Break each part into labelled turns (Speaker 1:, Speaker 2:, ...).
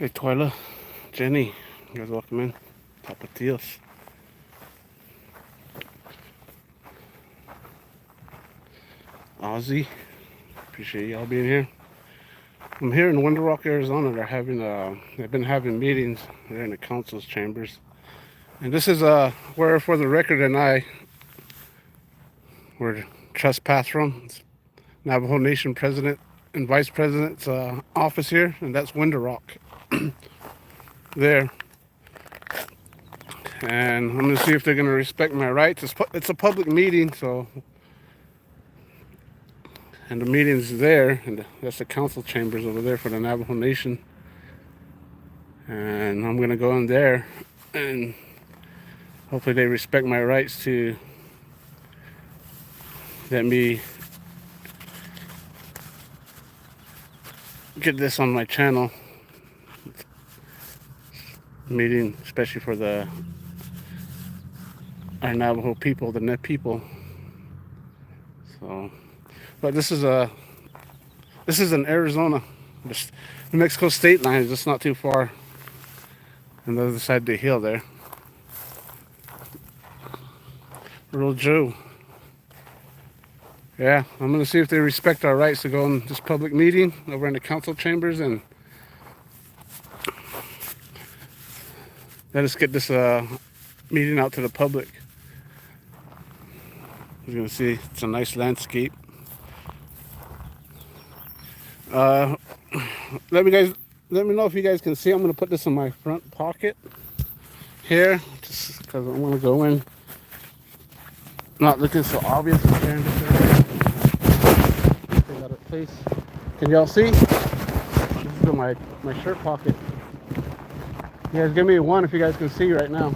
Speaker 1: Hey, Twyla, Jenny, you guys welcome in. Tapatios. Ozzy, appreciate y'all being here. I'm here in WindowRock, Arizona. They've been having meetings. They're in the council's chambers. And this is where, for the record, and I were trespassed from. It's Navajo Nation President and Vice President's office here, and that's WindowRock there. And I'm gonna see if they're gonna respect my rights. It's a public meeting, so, and the meeting's there, and that's the council chambers over there for the Navajo Nation. And I'm gonna go in there, and hopefully they respect my rights to let me get this on my channel. Meeting, especially for our Navajo people, the Net people. So, but this is in Arizona. The New Mexico state line is just not too far on the other side of the hill there. Little Joe. Yeah, I'm gonna see if they respect our rights to go in this public meeting over in the council chambers and let us get this meeting out to the public. You're gonna see it's a nice landscape. Let me know if you guys can see. I'm gonna put this in my front pocket here, just because I'm gonna go in, not looking so obvious. They got it placed. Can y'all see? This is in my shirt pocket. You guys give me a 1 if you guys can see right now.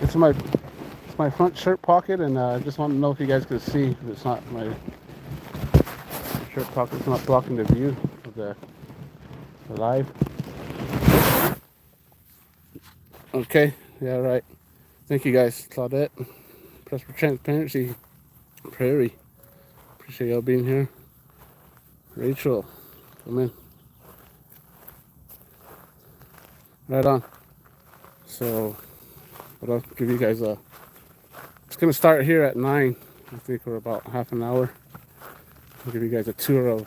Speaker 1: It's my front shirt pocket, and I just want to know if you guys can see. If it's not, my shirt pocket's not blocking the view of the live. Okay, yeah, right. Thank you guys, Claudette. Press for Transparency, Prairie. Appreciate y'all being here. Rachel, come in. Right on. So, but I'll give you guys it's gonna start here at 9. I think we're about half an hour. I'll give you guys a tour of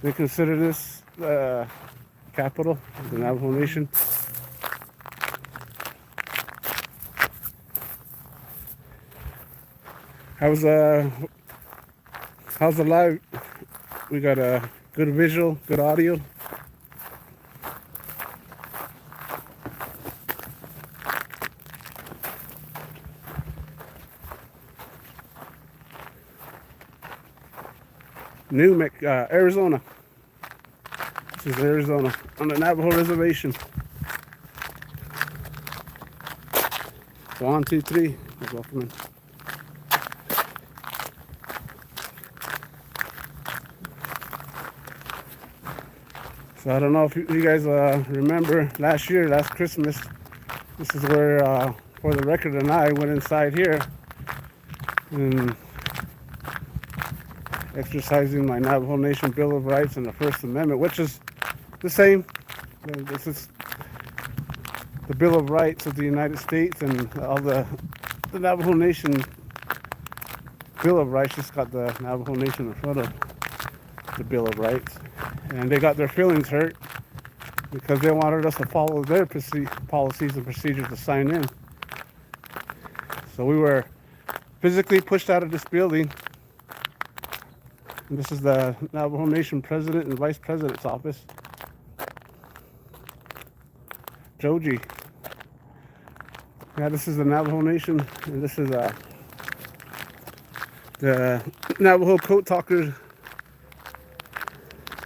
Speaker 1: they consider this the capital of the Navajo Nation. How's the live? We got a good visual, good audio. Arizona. This is Arizona on the Navajo reservation. So 1, 2, 3. Welcome in. So I don't know if you guys remember last Christmas. This is where, for the record, and I went inside here and exercising my Navajo Nation Bill of Rights and the First Amendment, which is the same. This is the Bill of Rights of the United States, and all the Navajo Nation Bill of Rights just got the Navajo Nation in front of the Bill of Rights. And they got their feelings hurt because they wanted us to follow their policies and procedures to sign in. So we were physically pushed out of this building. And this is the Navajo Nation President and Vice President's office. Joji. Yeah, this is the Navajo Nation, and this is the Navajo Coat Talkers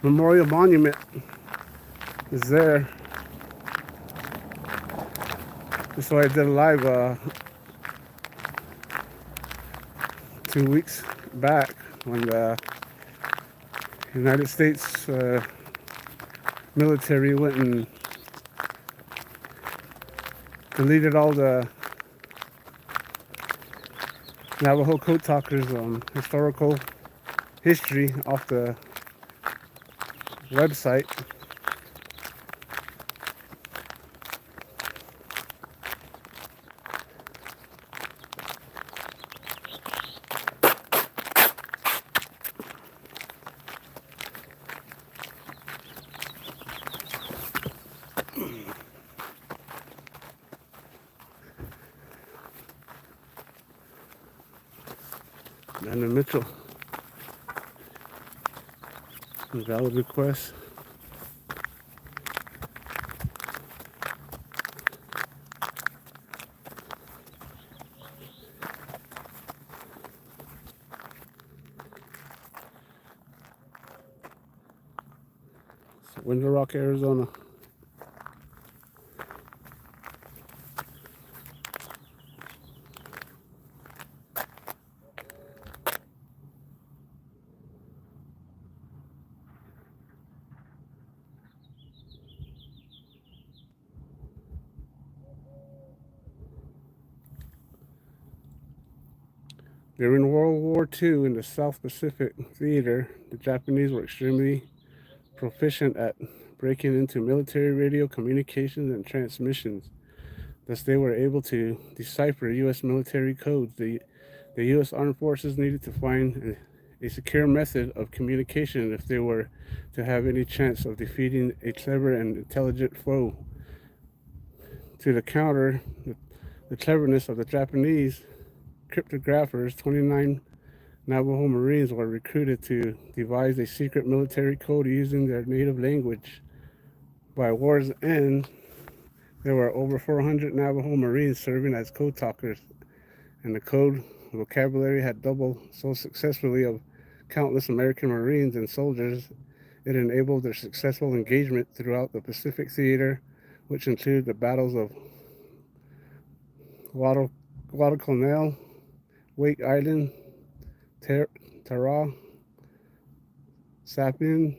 Speaker 1: Memorial Monument is there. So I did a live 2 weeks back when the United States military went and deleted all the Navajo code talkers' historical history off the website. And the Mitchell, valid request. So WindowRock, Arizona. During World War II in the South Pacific Theater, the Japanese were extremely proficient at breaking into military radio communications and transmissions. Thus, they were able to decipher U.S. military codes. The U.S. Armed Forces needed to find a secure method of communication if they were to have any chance of defeating a clever and intelligent foe. To counter the cleverness of the Japanese cryptographers, 29 Navajo Marines were recruited to devise a secret military code using their native language. By war's end, there were over 400 Navajo Marines serving as code talkers, and the code vocabulary had doubled so successfully of countless American Marines and soldiers. It enabled their successful engagement throughout the Pacific Theater, which included the battles of Guadalcanal, Wake Island, Tara, Sapien,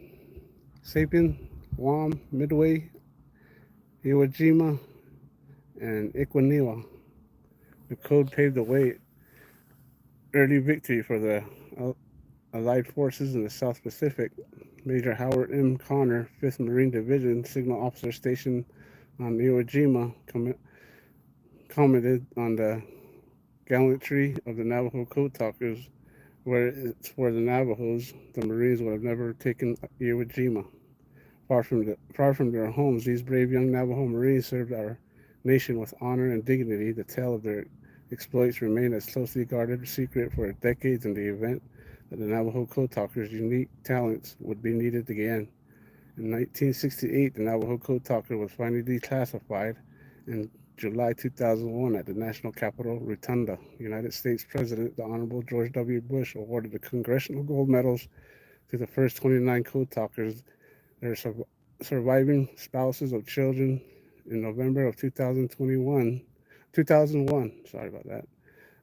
Speaker 1: Guam, Midway, Iwo Jima, and Iquaniwa. The code paved the way, early victory for the Allied forces in the South Pacific. Major Howard M. Connor, 5th Marine Division, signal officer stationed on Iwo Jima, commented on the gallantry of the Navajo code talkers. Where it's for the Navajos, the Marines would have never taken Iwo Jima. Far from their homes, these brave young Navajo Marines served our nation with honor and dignity. The tale of their exploits remained as closely guarded secret for decades in the event that the Navajo code talkers' unique talents would be needed again. In 1968, the Navajo code talker was finally declassified. In July 2001, at the National Capitol Rotunda, United States President, the Honorable George W. Bush, awarded the Congressional Gold Medals to the first 29 code talkers, their surviving spouses of children. In November of 2001, sorry about that,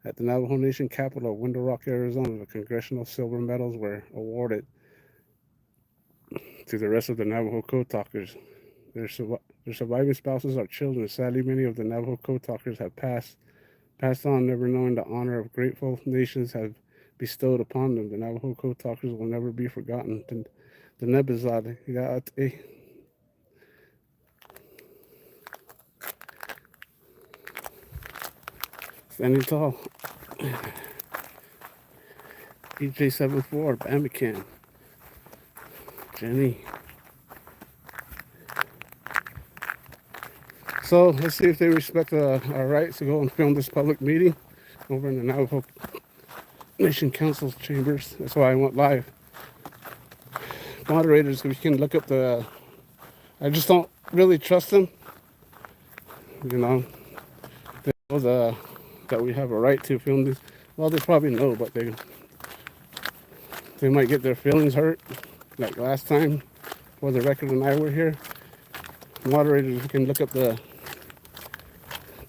Speaker 1: at the Navajo Nation capital of WindowRock, Arizona, the Congressional Silver Medals were awarded to the rest of the Navajo code talkers. Their surviving spouses are children. Sadly, many of the Navajo code talkers have passed on, never knowing the honor of grateful nations have bestowed upon them. The Navajo code talkers will never be forgotten. The Nebazad Yaate. Standing tall. EJ74, Bamacan. Jenny. So let's see if they respect our rights to go and film this public meeting over in the Navajo Nation Council's chambers. That's why I went live. Moderators, if you can look up I just don't really trust them. You know, they know that we have a right to film this. Well, they probably know, but they might get their feelings hurt, like last time, For the Record and I were here. Moderators, you can look up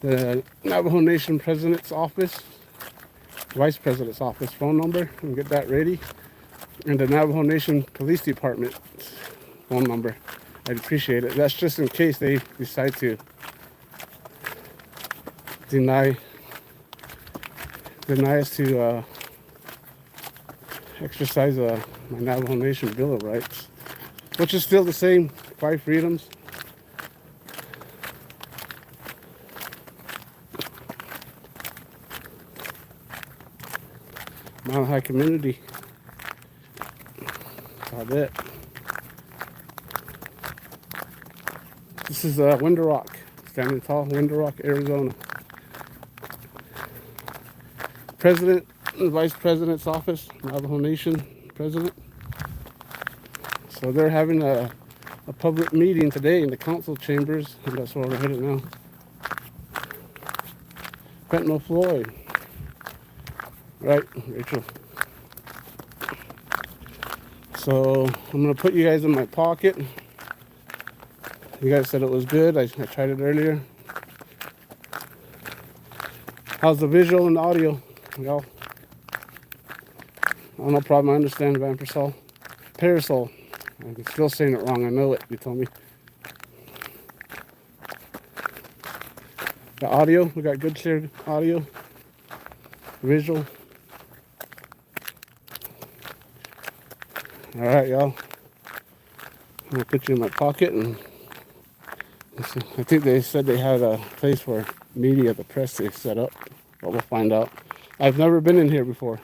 Speaker 1: the Navajo Nation President's office, Vice President's office phone number, and get that ready. And the Navajo Nation Police Department phone number. I'd appreciate it. That's just in case they decide to deny us to exercise my Navajo Nation Bill of Rights, which is still the same 5 freedoms. Mount High community. That's about it. This is WindowRock, standing tall, WindowRock, Arizona. President and Vice President's office, Navajo Nation President. So they're having a public meeting today in the council chambers, and that's where we're headed now. Fentanyl Floyd. Right, Rachel. So I'm gonna put you guys in my pocket. You guys said it was good. I tried it earlier. How's the visual and the audio? Y'all? Oh, no problem. I understand, Vampersol. Parasol. I'm still saying it wrong. I know it. You told me. The audio. We got good, clear audio. Visual. All right, y'all. I'm gonna put you in my pocket, and I think they said they had a place for media, the press they set up, but we'll find out. I've never been in here before.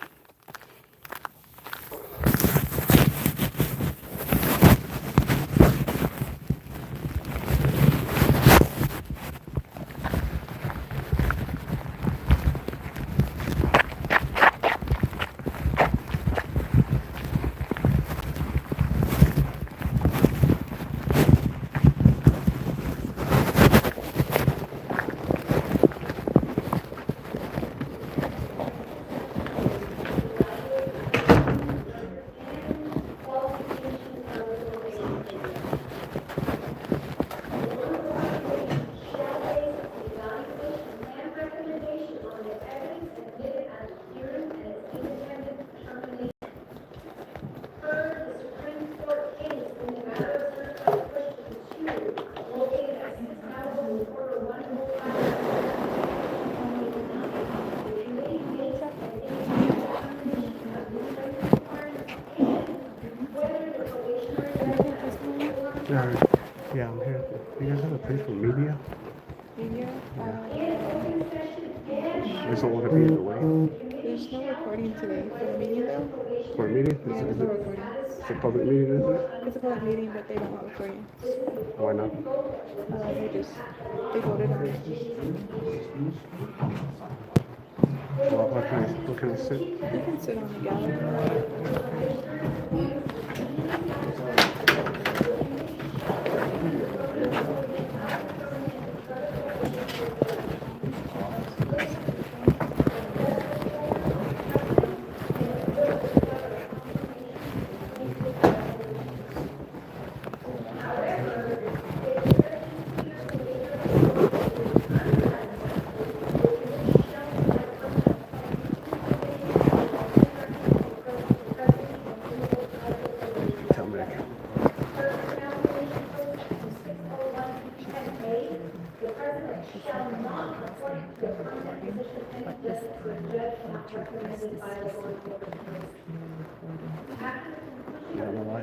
Speaker 1: Yeah, I'm here. You guys have a place for media?
Speaker 2: Media?
Speaker 1: I just don't want to be in the way.
Speaker 2: There's no recording today for the meeting though.
Speaker 1: For a meeting?
Speaker 2: Yeah, there's no recording.
Speaker 1: It's a public meeting, isn't it?
Speaker 2: It's a public meeting, but they don't want recording.
Speaker 1: Why not?
Speaker 2: They voted on it.
Speaker 1: Well, what can I sit?
Speaker 2: You can sit on the gallery.
Speaker 1: Tell me. You don't know why?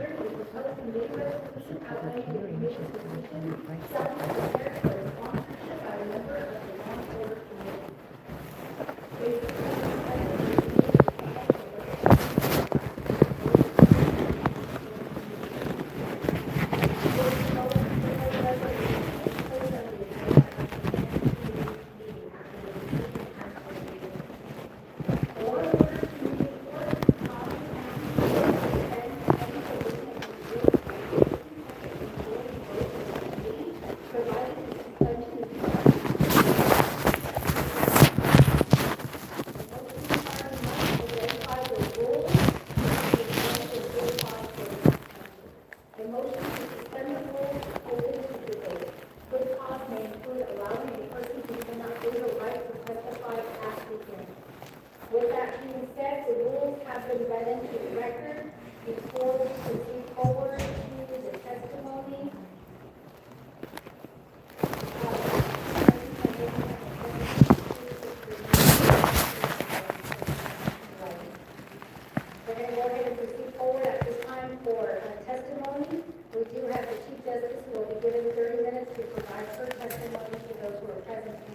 Speaker 3: to provide her testimony to those who are present in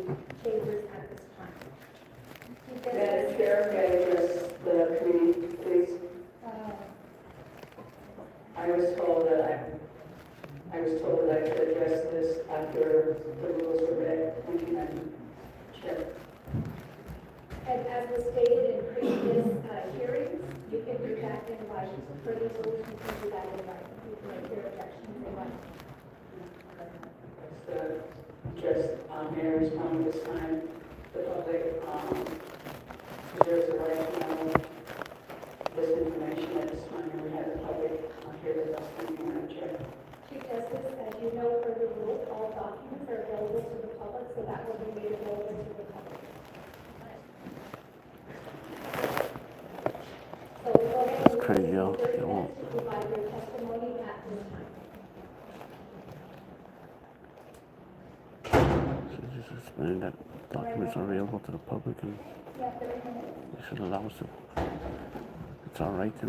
Speaker 3: the chambers at this time. Chief
Speaker 4: Madam
Speaker 3: Justice,
Speaker 4: Chair, may I address the committee, please? I was told that I could address this after the rules were read. Thank you, Madam Chair.
Speaker 3: and as was stated in previous hearings, you can do that in writing. For these rules, you can do that in writing. You can make your objections in writing.
Speaker 4: Just Mayor's comment this time, the public deserves the right to know this information at this time, and we have the public here with us. Thank you, Madam Chair.
Speaker 3: Chief Justice, as you know, per the rules, all documents are available to the public, so that will be made available to the public. So we'll go ahead and
Speaker 1: Crazy, yo.
Speaker 3: 30
Speaker 1: They won't.
Speaker 3: minutes to provide your testimony at this time.
Speaker 1: So just explain that documents are available to the public and
Speaker 3: You have 30 minutes.
Speaker 1: they should allow us to. It's our right to.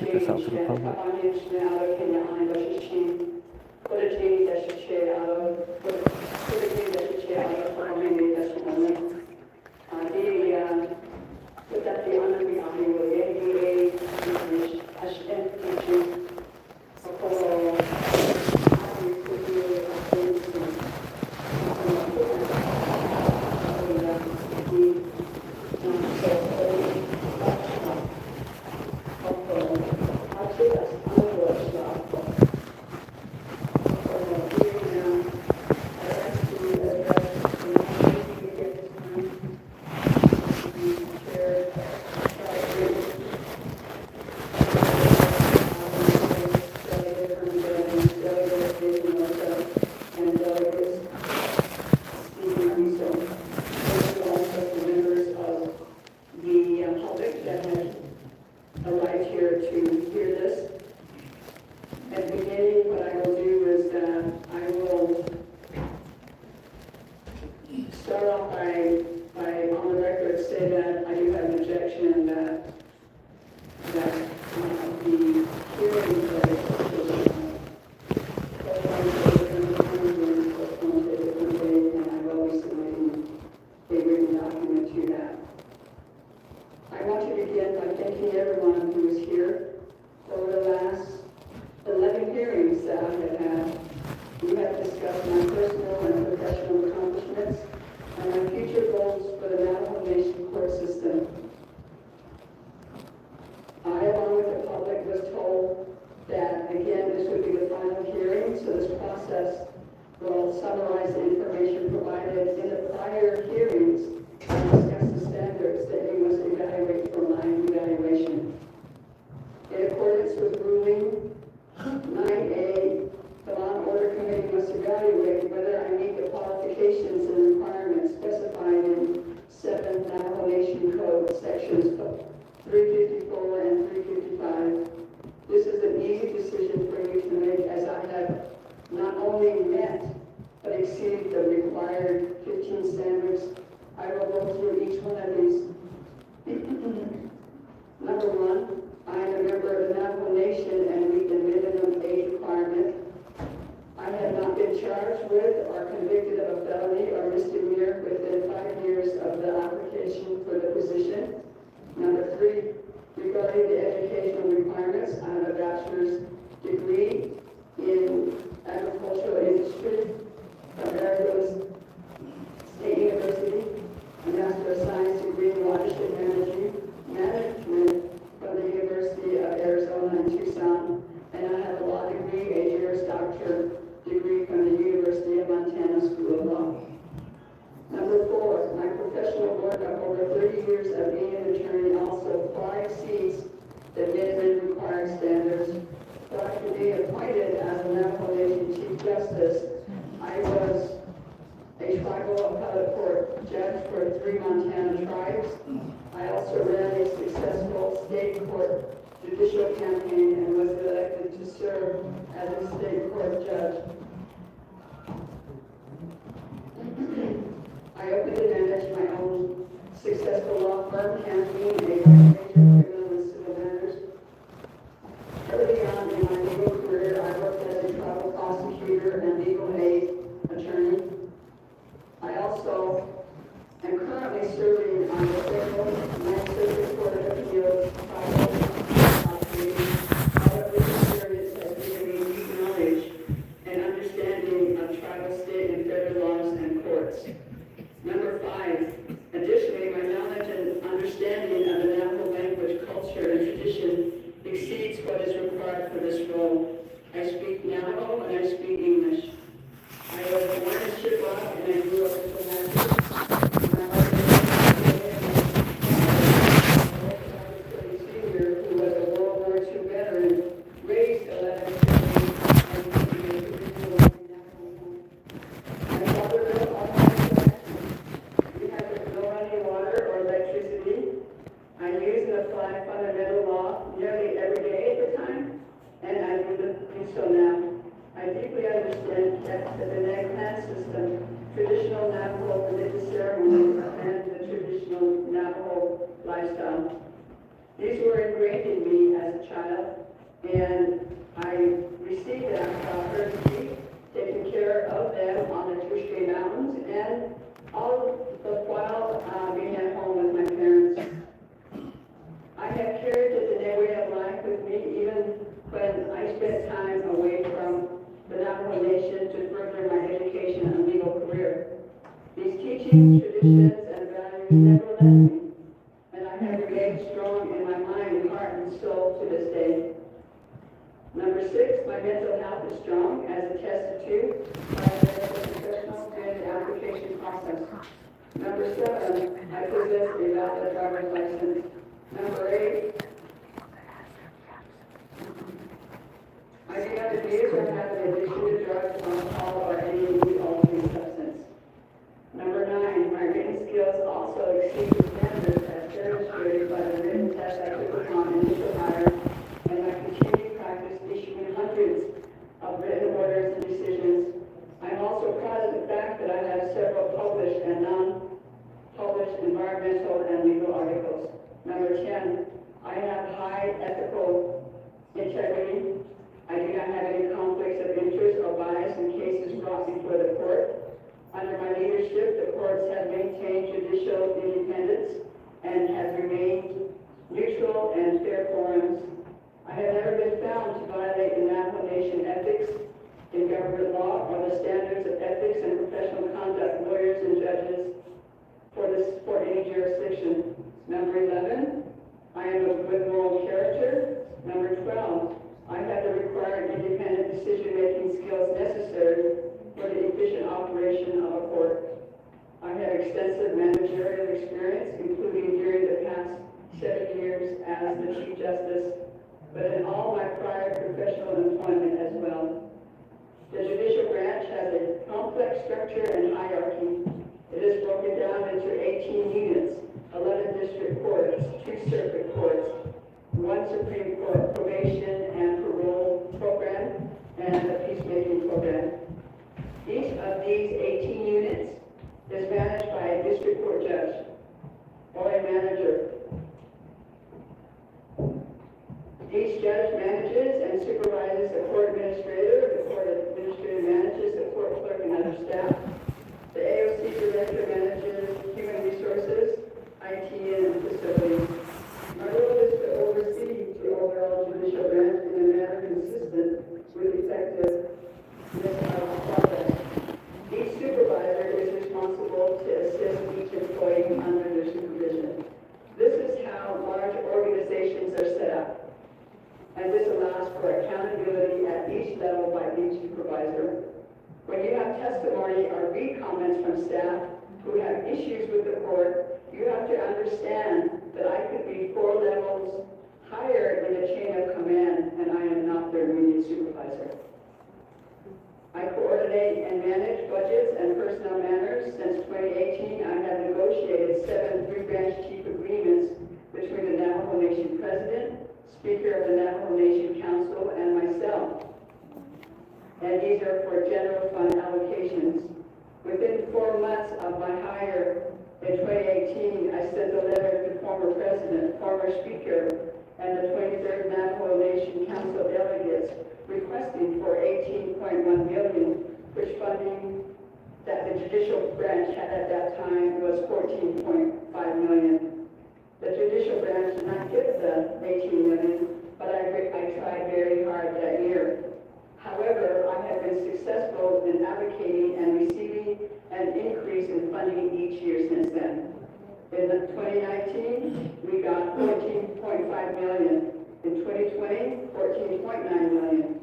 Speaker 1: Get this out to the public.
Speaker 4: Early on in my legal career, Navajo. I speak Navajo and I speak English. I was born in Chippewa and I grew up in Navajo. Senior, who was a World War II veteran, raised 11 children and created a original Navajo home. My father built all my collections. We had no running water or electricity. I used and applied fundamental law nearly every day at the time, and I do so now. I deeply understand that the Neg clan system, traditional Navajo religious ceremonies, and the traditional Navajo lifestyle. These were ingrained in me as a child, and I received them from her taking care of them on the Tushke Mountains, and all the while being at home with my parents. I have carried the Dene way of life with me even when I spent time away from the Navajo Nation to further my education and legal career. These teachings, traditions, and values never left me, and I have remained strong in my mind, heart, and soul to this day. Number 6, my mental health is strong, as attested to by the professional and application process. Number 7, I possess a valid driver's license. Number 8, I do not abuse or have an addiction to drugs, alcohol, or any altering substance. Number 9, my written skills also exceed the standards as demonstrated by the written test I took upon initial hire and my continued practice issuing hundreds of written orders and decisions. I'm also proud of the fact that I have several published and non-published environmental and legal articles. Number 10, I have high ethical integrity. I do not have any conflicts of interest or bias in cases brought before the court. Under my leadership, the courts have maintained judicial independence and have remained neutral and fair forums. I have never been found to violate the Navajo Nation ethics in government law or the standards of ethics and professional conduct lawyers and judges for any jurisdiction. Number 11, I am of good moral character. Number 12, I have the required independent decision-making skills necessary for the efficient operation of a court. I have extensive managerial experience, including during the past 7 years as the Chief Justice, but in all my prior professional employment as well. The judicial branch has a complex structure and hierarchy. It is broken down into 18 units, 11 district courts, 2 circuit courts, 1 Supreme Court probation and parole program, and a peacemaking program. Each of these 18 units is managed by a district court judge or a manager. Each judge manages and supervises the court administrator. The court administrator manages the court clerk and other staff. The AOC director manages human resources, IT, and facilities. My role is to oversee the overall judicial branch in a manner consistent with effectiveness of the process. Each supervisor is responsible to assist each employee under their supervision. This is how large organizations are set up, and this allows for accountability at each level by each supervisor. When you have testimony or read comments from staff who have issues with the court, you have to understand that I could be 4 levels higher in the chain of command, and I am not their immediate supervisor. I coordinate and manage budgets and personnel matters. Since 2018, I have negotiated 7 3-branch chief agreements between the Navajo Nation President, Speaker of the Navajo Nation Council, and myself. And these are for general fund allocations. Within 4 months of my hire in 2018, I sent a letter to former President, former Speaker, and the 23rd Navajo Nation Council delegates requesting for $18.1 million, which funding that the judicial branch had at that time was $14.5 million. The judicial branch did not get the $18 million, but I tried very hard that year. However, I have been successful in advocating and receiving an increase in funding each year since then. In 2019, we got $14.5 million. In 2020, $14.9 million.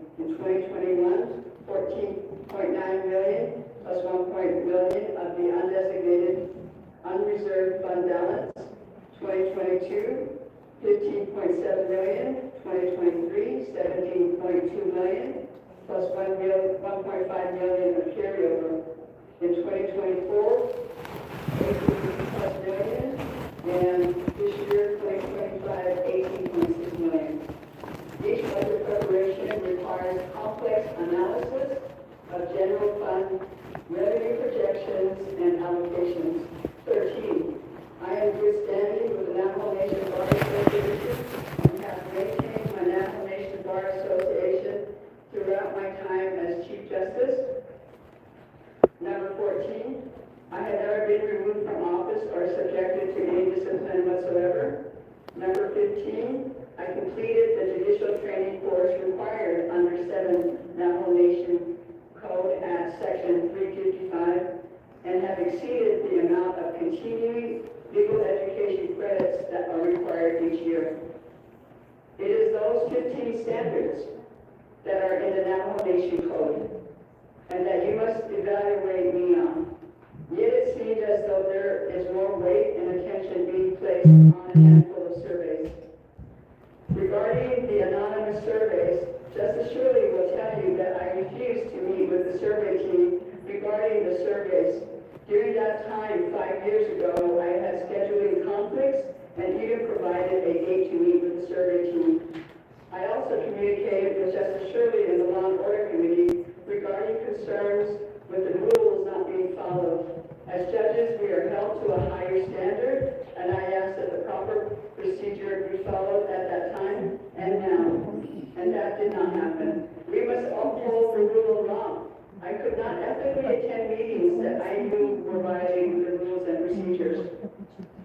Speaker 4: $15.7 million, 2023, $17.2 million, plus $1.5 million of carryover. In 2024, $18+ million, and this year, 2025, $18.6 million. Each budget preparation requires complex analysis of general fund revenue projections and allocations. 13, I am in good standing with the Navajo Nation Bar Association and have maintained my Navajo Nation Bar Association throughout my time as Chief Justice. Number 14, I have never been removed from office or subjected to any discipline whatsoever. Number 15, I completed the judicial training course required under 7 Navajo Nation Code at Section 355 and have exceeded the amount of continuing legal education credits that are required each year. It is those 15 standards that are in the Navajo Nation Code and that you must evaluate me on. Yet it seems as though there is more weight and attention being placed on a handful of surveys. Regarding the anonymous surveys, Justice Shirley will tell you that I refused to meet with the survey team regarding the surveys. During that time, 5 years ago, I had scheduling conflicts and even provided a date to meet with the survey team. I also communicated with Justice Shirley in the Law and Order Committee regarding concerns with the rules not being followed. As judges, we are held to a higher standard, and I ask that the proper procedure be followed at that time and now. And that did not happen. We must uphold the rule of law. I could not ethically attend meetings that I knew were violating the rules and procedures.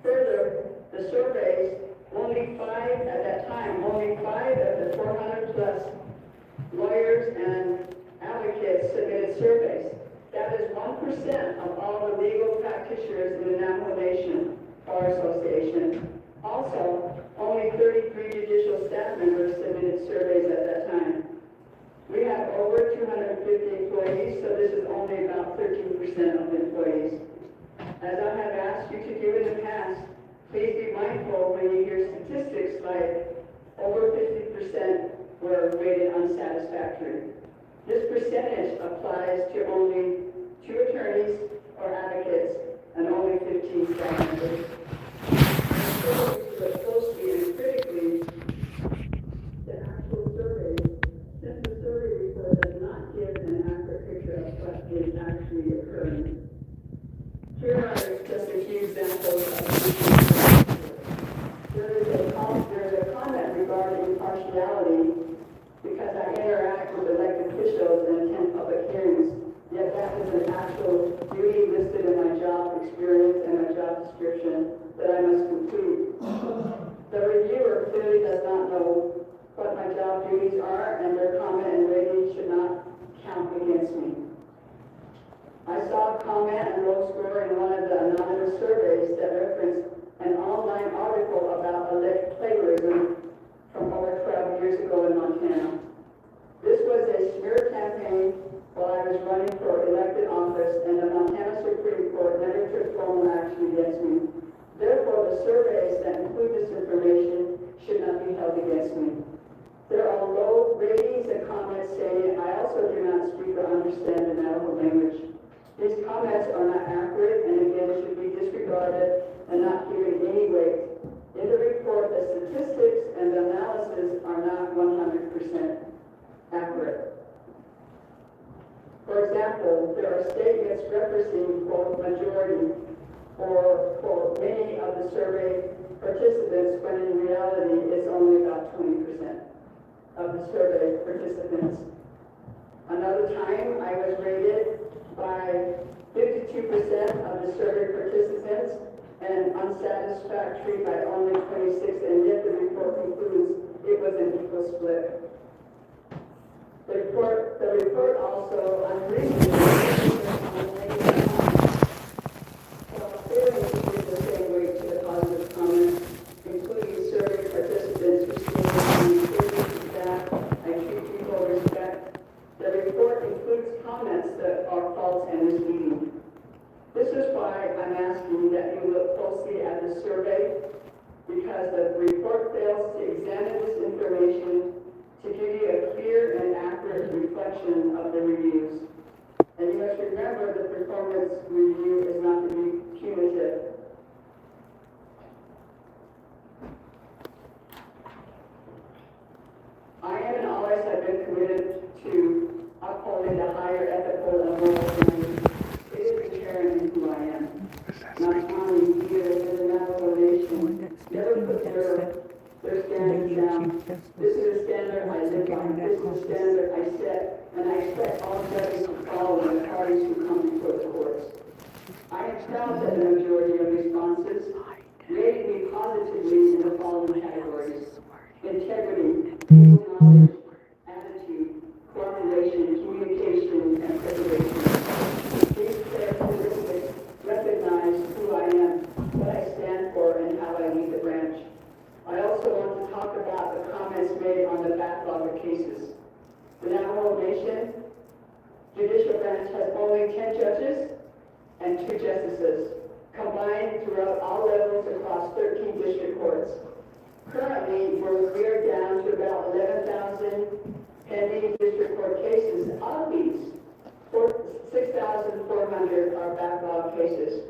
Speaker 4: Further, the surveys, only 5 at that time, only 5 of the 400 plus lawyers and advocates submitted surveys. That is 1% of all the legal practitioners in the Navajo Nation Bar Association. Also, only 33 judicial staff members submitted surveys at that time. We have over 250 employees, so this is only about 13% of the employees. As I have asked you to do in the past, please be mindful when you hear statistics like over 50% were rated unsatisfactory. This percentage applies to only 2 attorneys or advocates and only 15 staff members. Look closely and critically the actual surveys, since the survey report does not give an accurate picture of what is actually occurring. Here are just a few examples of there is a comment regarding impartiality because I interact with elected officials and attend public hearings, yet that is an actual duty listed in my job experience and my job description that I must complete. The reviewer clearly does not know what my job duties are, and their comment and rating should not count against me. I saw a comment and low score in one of the anonymous surveys that referenced an online article about alleged plagiarism from over 12 years ago in Montana. This was a smear campaign while I was running for elected office, and the Montana Supreme Court never took formal action against me. Therefore, the surveys that include this information should not be held against me. There are low ratings and comments saying I also do not speak or understand the Navajo language. These comments are not accurate and again should be disregarded and not given any weight. In the report, the statistics and the analysis are not 100% accurate. For example, there are statements referencing, quote, majority, or, quote, many of the survey participants, when in reality it's only about 20% of the survey participants. Another time, I was rated by 52% of the survey participants and unsatisfactory by only 26, and yet the report concludes it was an equal split. The report also unreasonably failing to give the same weight to the positive comments, including survey participants who stated that I treat people with respect. The report includes comments that are false and misleading. This is why I'm asking that you look closely at the survey because the report fails to examine this information to give you a clear and accurate reflection of the reviews. And you must remember the performance review is not to be cumulative. I am and always have been committed to upholding the higher ethical and moral standards. It is inherent in who I am. My family here in the Navajo Nation never put their standards down. This is a standard I live by. This is a standard I set, and I expect all judges to follow and the parties who come before the courts. I am proud that the majority of responses rated me positively in the following categories: integrity, knowledge, attitude, cooperation, communication, and preservation. These characteristics recognize who I am, what I stand for, and how I lead the branch. I also want to talk about the comments made on the backlog of cases. The Navajo Nation judicial branch has only 10 judges and 2 justices, combined throughout all levels across 13 district courts. Currently, we are down to about 11,000 pending district court cases. Of these, 6,400 are backlog cases.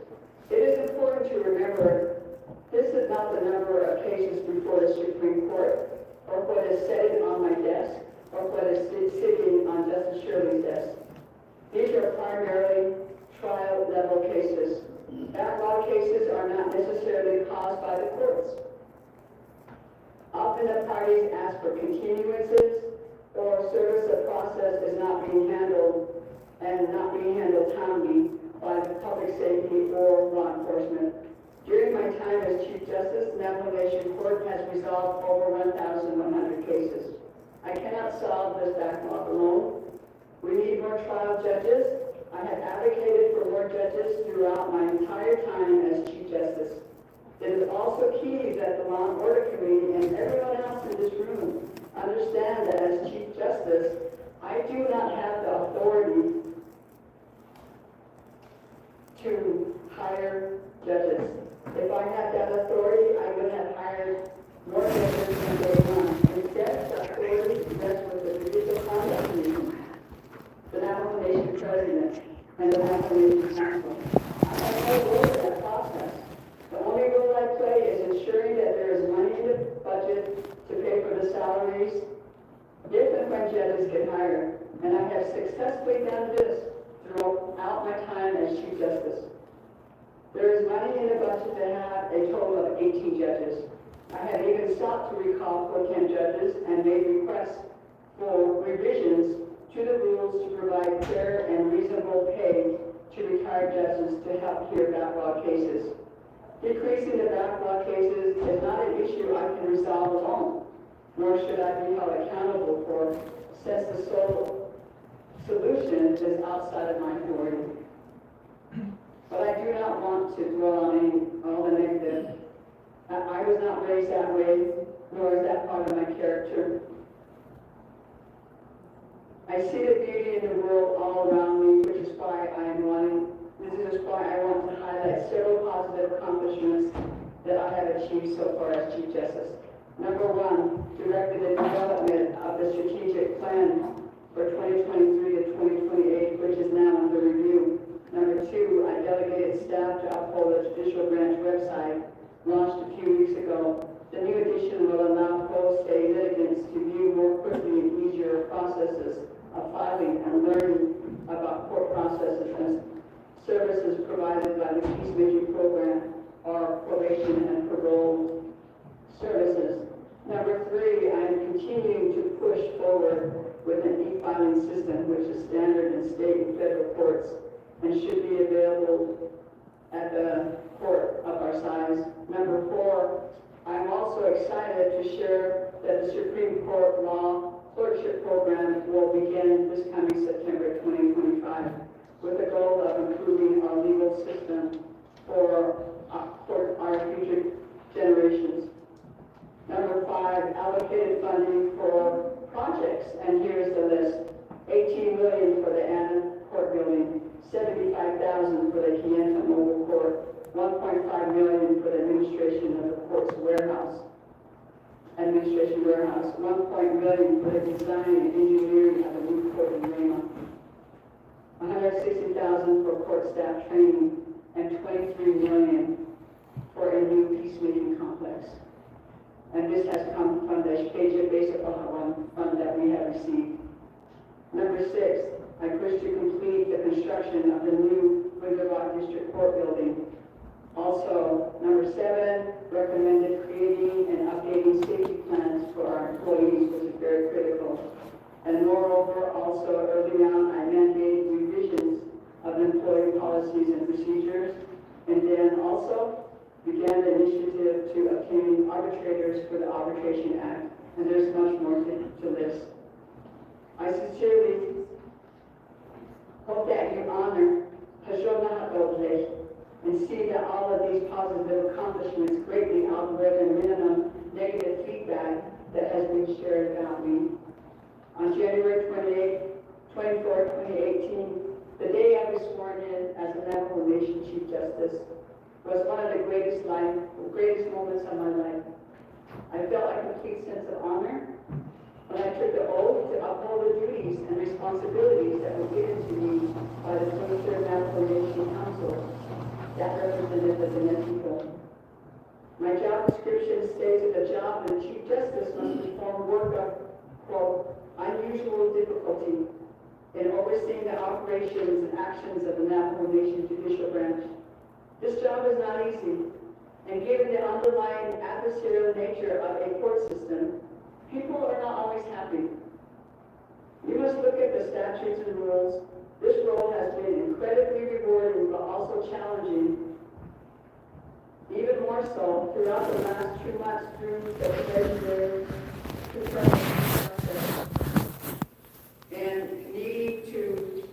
Speaker 4: It is important to remember this is not the number of cases before the Supreme Court, or what is sitting on my desk, or what is sitting on Justice Shirley's desk. These are primarily trial-level cases. Backlog cases are not necessarily caused by the courts. Often the parties ask for continuances, or service of process is not being handled, and not being handled timely by the public safety or law enforcement. During my time as Chief Justice, the Navajo Nation Court has resolved over 1,100 cases. I cannot solve this backlog alone. We need more trial judges. I have advocated for more judges throughout my entire time as Chief Justice. It is also key that the Law and Order Committee and everyone else in this room understand that as Chief Justice, I do not have the authority to hire judges. If I had that authority, I would have hired more judges than day one. Instead, the authority rests with the Judicial Conduct Commission, the Navajo Nation President, and the Navajo Nation Council. I have no role in that process. The only role I play is ensuring that there is money in the budget to pay for the salaries if and when judges get hired. And I have successfully done this throughout my time as Chief Justice. There is money in the budget to have a total of 18 judges. I have even sought to recall 10 judges and made requests for revisions to the rules to provide fair and reasonable pay to retired judges to help hear backlog cases. Decreasing the backlog cases is not an issue I can resolve alone, nor should I be held accountable for, since the sole solution is outside of my authority. But I do not want to dwell on all the negative. I was not raised that way, nor is that part of my character. I see the beauty in the world all around me, this is why I want to highlight several positive accomplishments that I have achieved so far as Chief Justice. Number 1, directed the development of the strategic plan for 2023 to 2028, which is now under review. Number 2, I delegated staff to uphold the judicial branch website, launched a few weeks ago. The new edition will allow post-stay litigants to view more quickly and easier processes of filing and learning about court processes and services provided by the peacemaking program or probation and parole services. Number 3, I am continuing to push forward with an e-filing system which is standard in state and federal courts and should be available at the court of our size. Number 4, I'm also excited to share that the Supreme Court Law Clerkship Program will begin this coming September 2025 with the goal of improving our legal system for our future generations. Number 5, allocated funding for projects, and here's the list. $18 million for the Anna Court building, $75,000 for the Kayenta Mobile Court, $1.5 million for the administration of the court's warehouse, administration warehouse, $1 million for the design and engineering of a new court in Rama, $160,000 for court staff training, and $23 million for a new peacemaking complex. And this has come from the Shkeja Basic Fund that we have received. Number 6, I push to complete the construction of the new WindowRock District Court building. Also, number 7, recommended creating and updating safety plans for our employees, which is very critical. And moreover, also early on, I mandated revisions of employee policies and procedures, and then also began the initiative to obtain arbitrators for the Arbitration Act, and there's much more to list. I sincerely hope that you honor Hajonahagoble and see that all of these positive accomplishments greatly outweigh the minimum negative feedback that has been shared about me. On January 24, 2018, the day I was sworn in as a Navajo Nation Chief Justice, was one of the greatest moments of my life. I felt a complete sense of honor when I took the oath to uphold the duties and responsibilities that were given to me by the 23rd Navajo Nation Council that represented the Diné people. My job description states that the job of the Chief Justice must perform work of, quote, unusual difficulty in overseeing the operations and actions of the Navajo Nation judicial branch. This job is not easy, and given the underlying adversarial nature of a court system, people are not always happy. You must look at the statutes and rules. This role has been incredibly rewarding but also challenging, even more so throughout the last 2 months through the preliminary process, and need to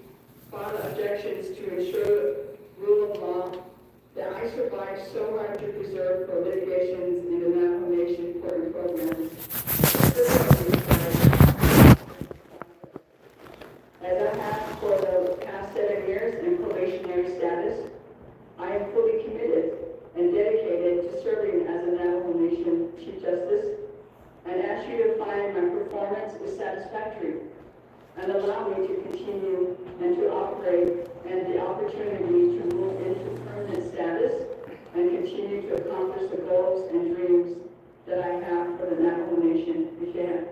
Speaker 4: file objections to ensure rule of law that I survived so hard to preserve for litigations in the Navajo Nation court and programs. As I have for the past 7 years in probationary status, I am fully committed and dedicated to serving as a Navajo Nation Chief Justice, and ask you to find my performance is satisfactory and allow me to continue and to operate and the opportunity to move into permanent status and continue to accomplish the goals and dreams that I have for the Navajo Nation began.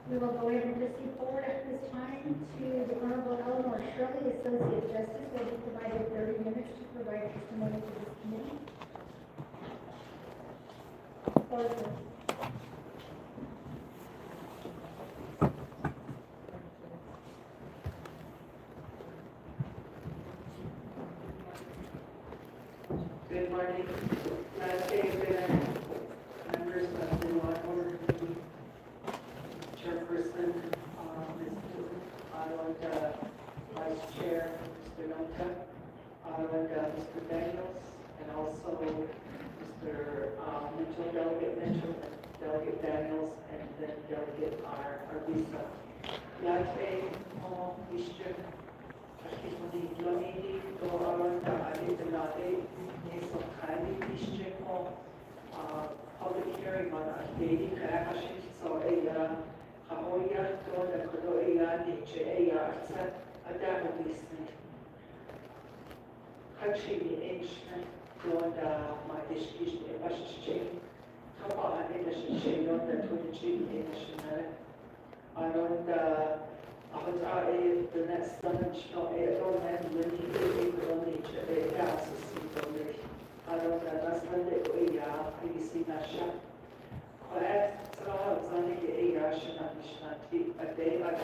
Speaker 5: We will go ahead and proceed forward at this time to the Honorable Eleanor Shirley, Associate Justice, who will be provided 30 minutes to provide testimony to this committee. Order.
Speaker 4: Good morning. Last day members of the law order committee, Chairperson, Ms. Newton, Vice Chair, Mr. Nota, Mr. Daniels, and also Mr. Mitchell, Delegate Mitchell, and Delegate Daniels, and then Delegate Arvisa. Latte, Mr. Ashkismodi, Yonidi, Doranda, Adityanade, Neso Kali, Mr. Public hearing on Aditi Karakashi, so Haoya, Dona Kodoya, Niche, Adabisni. Hachi, ancient, Dona, my dish, Ashchi, Kapa, Edition, Yonda, Twitchy, Edition. I don't, the next summer, I don't have many people on nature, they have to see. I don't know, that's when they go, I see that shot. Class, so I was on the a day like a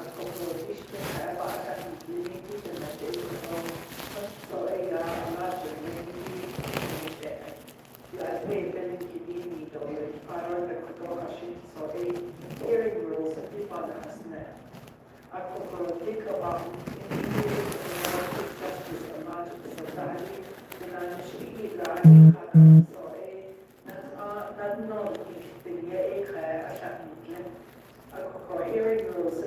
Speaker 4: couple of issues that I haven't been in that day. So I'm not doing that. I paid them to give me the so a hearing rules that people understand. I could think about justice and magic society, and I'm speaking like so a not know if the hearing rules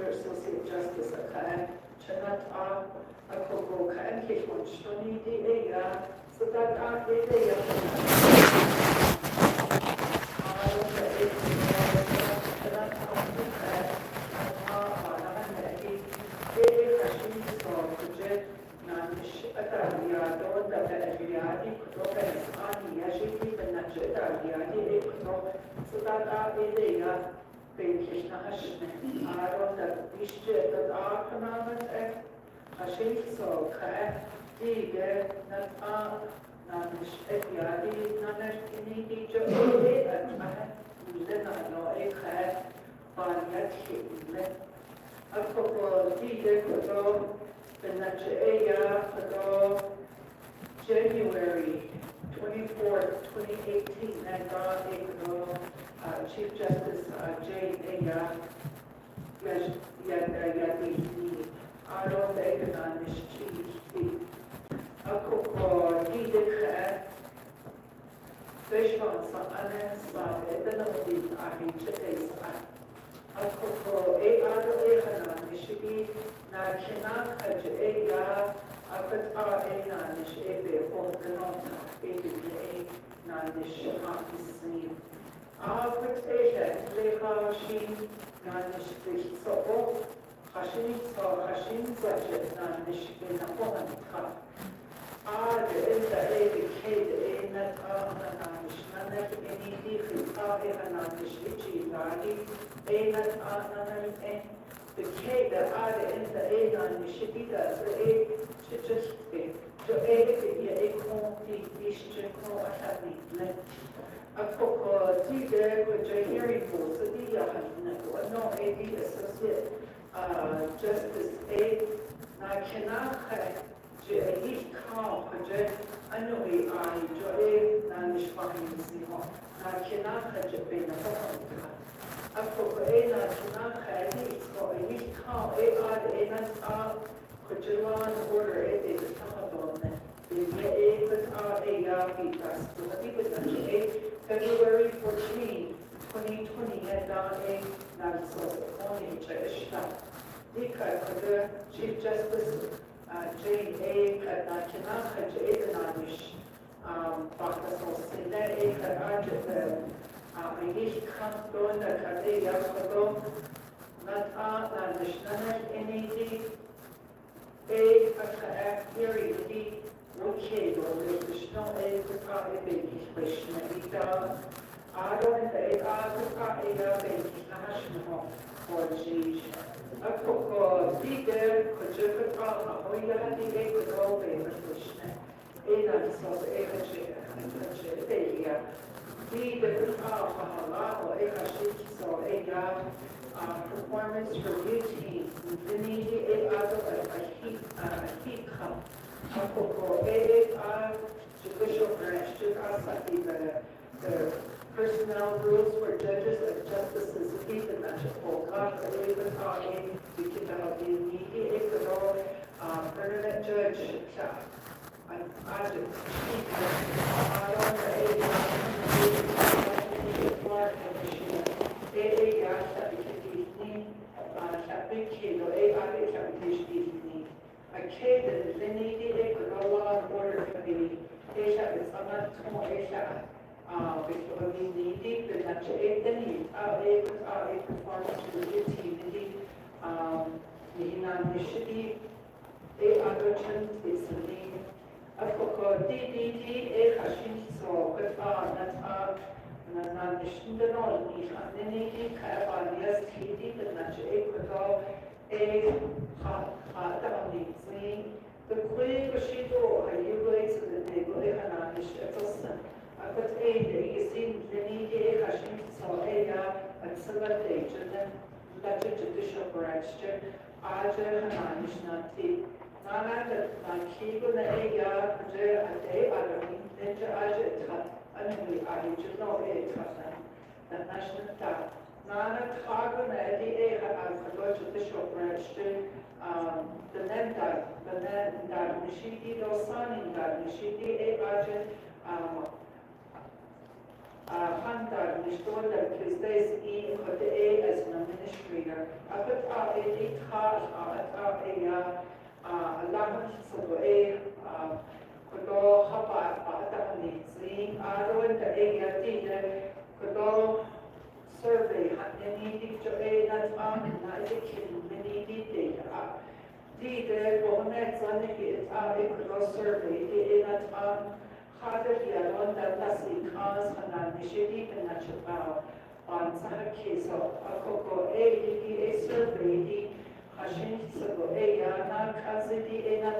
Speaker 4: Associate Justice Chanat Akoko Kankit Shoni Dia, so that January 24th, 2018, and Chief Justice Jane Yadini, Aaron Eganon, Chief, Akoko, Didek, Fishman, Sanan, San, Edanodi, Ahi, Chete, Akoko, Ado Eganon, Michigan, Nakinak, Eya, Akat Enan, Ebe, Holganota, Ebe, Nanish, Akisni. Akat Eja, Leha, Shin, Nanish, Sobo, Hashin, so Hashin, such as Nanish, in a woman. The Ebe, Kate, Enat, Nanish, Nanak, any different, Nanish, Ichi, Nani, Enat, Nanan, the K, the R, and the A on the Shibita, the A, just to A, the Eco, a coco, there, which I hearing for, so the no AD Associate Justice A, Nakanaka, J. Call, I know I, Joe, Nanish Fahim Simo, Nakanaka, Japan, Akoko ena tunaka so a call ena Kujuan order the Tamadon, the February 14, 2020, and Dika Chief Justice Jane A. Kanaka Jadenanish, Bakasol Sina A. Ayik Kanton, the Kadeya Kodo, not Nishnanek, any A. Akiri, okay, or there's no A. Baby, Vishnavita, Adon, the Aka, Baby, National, or G. A coco, Peter, Kojaka, Hoya, the Eko, Baby, Vishna, Ada, so the Eka, the performance review team, the need a heat come. Judicial branch took us the personnel rules for judges and justices, even not to full God, we can have the immediate permanent judge. The Queen Bashito, I usually to the table, Hananish, Edelson. I put A, you see, the need A, Hashim, so A, and Silver Age, and then Letter Judicial Branch, Aja, Hananish, Nati. Nana, the Kiba, the A, Aja, a day, Adam, Ninja Aja, and we are, you know, A, the National Tap. Nana, Kaga, the A, Judicial Branch, the Nishidi Dosani, Nishidi Agent, Hunter, Nishtoda, because there's E as an administrator. I put out a card, a lot of Kudo Hapa, Atani, Zing, Aro, the Kudo survey, any picture A, that's on, many detail. Dide, Bonet, Zaniki, Kudo survey, that's on. Harder here, on that Lassie cars and an initiative and natural on Sahakiso, a coco a survey, Hashin Sabo a not Kazidi a not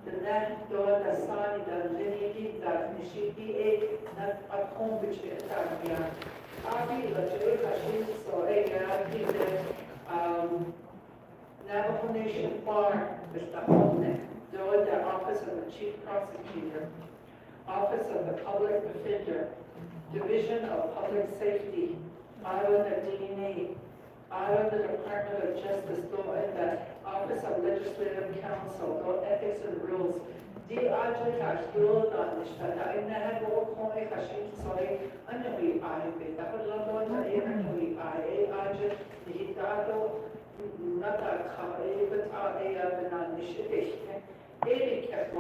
Speaker 4: the net door, the sun, the lineage, that Nishiki a not a home which is Tanya. Abi, the Hashin so a Navajo Nation Bar, Mr. Holnet. The Office of the Chief Prosecutor, Office of the Public Defender, Division of Public Safety, Iowa DNA, Iowa the Department of Justice, and the Office of Legislative Counsel, Ethics and Rules. The Ajay Rule on the Shata, and I have all coin Hashim Soy, and we I, the London, and we I, Ajay, the Hidado, Nata Kare, but I have an initiative. Ele kept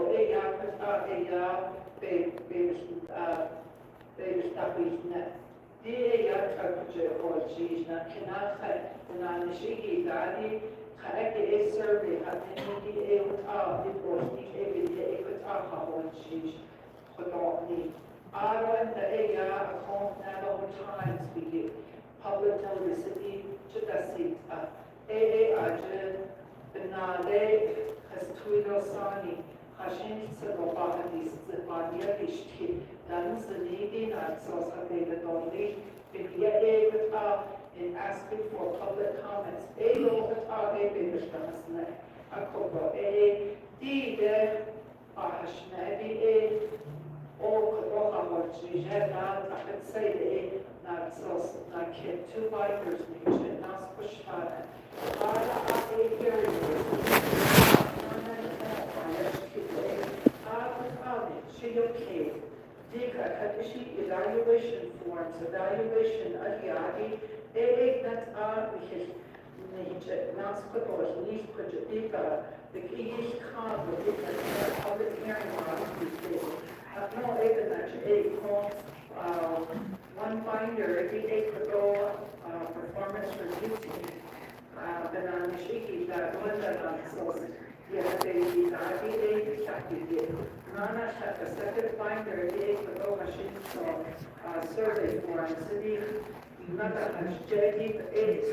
Speaker 4: public notice has Twitter Sani, Hashin Sabahadis, the Badiakishki, Dance the Navy, and Sosa David Only, if yet in asking for public comments, a local target in the Shamsne, a coco, a D, Hashnabi, a or Kodoha, what she had not, I could say, not so, not kid, 2 bikers, nature, not push on it. Evaluation forms, evaluation Adiadi, that's the key come with the public hearing no, one binder, performance review team. Bananashiki, that one that on source. Yeah, they Nana had a second binder, they could overshoot survey for city. Nada has jetty, eight,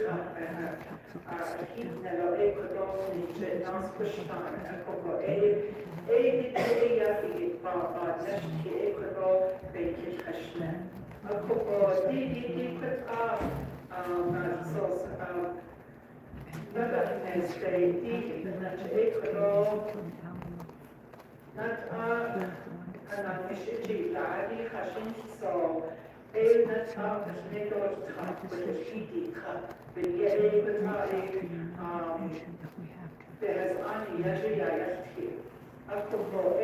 Speaker 4: heat never a could only not push on a cocoa a yaki, Neshki, a could all bake it hashman. A cocoa, D could sauce. Nada has a deep equal, not an amishiji, Ladi, Hashin, so a not top the snake top with a sheety cup, but yet there's only Yaji. A couple a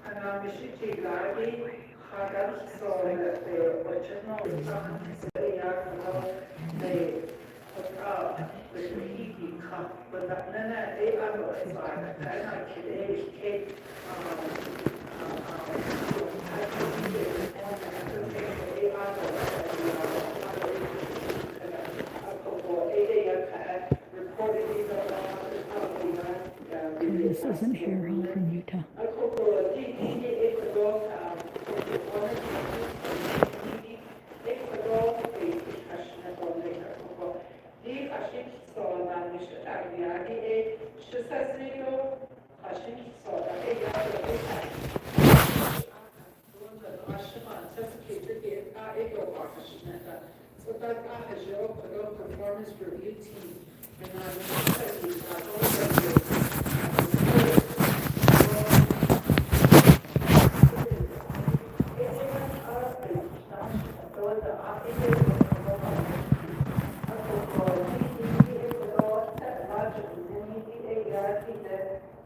Speaker 4: an amishiji, Ladi, Hagan, so that the original they with the heating cup, but then they are like I could take
Speaker 6: This isn't Harold from Utah.
Speaker 4: So that has your performance review team, and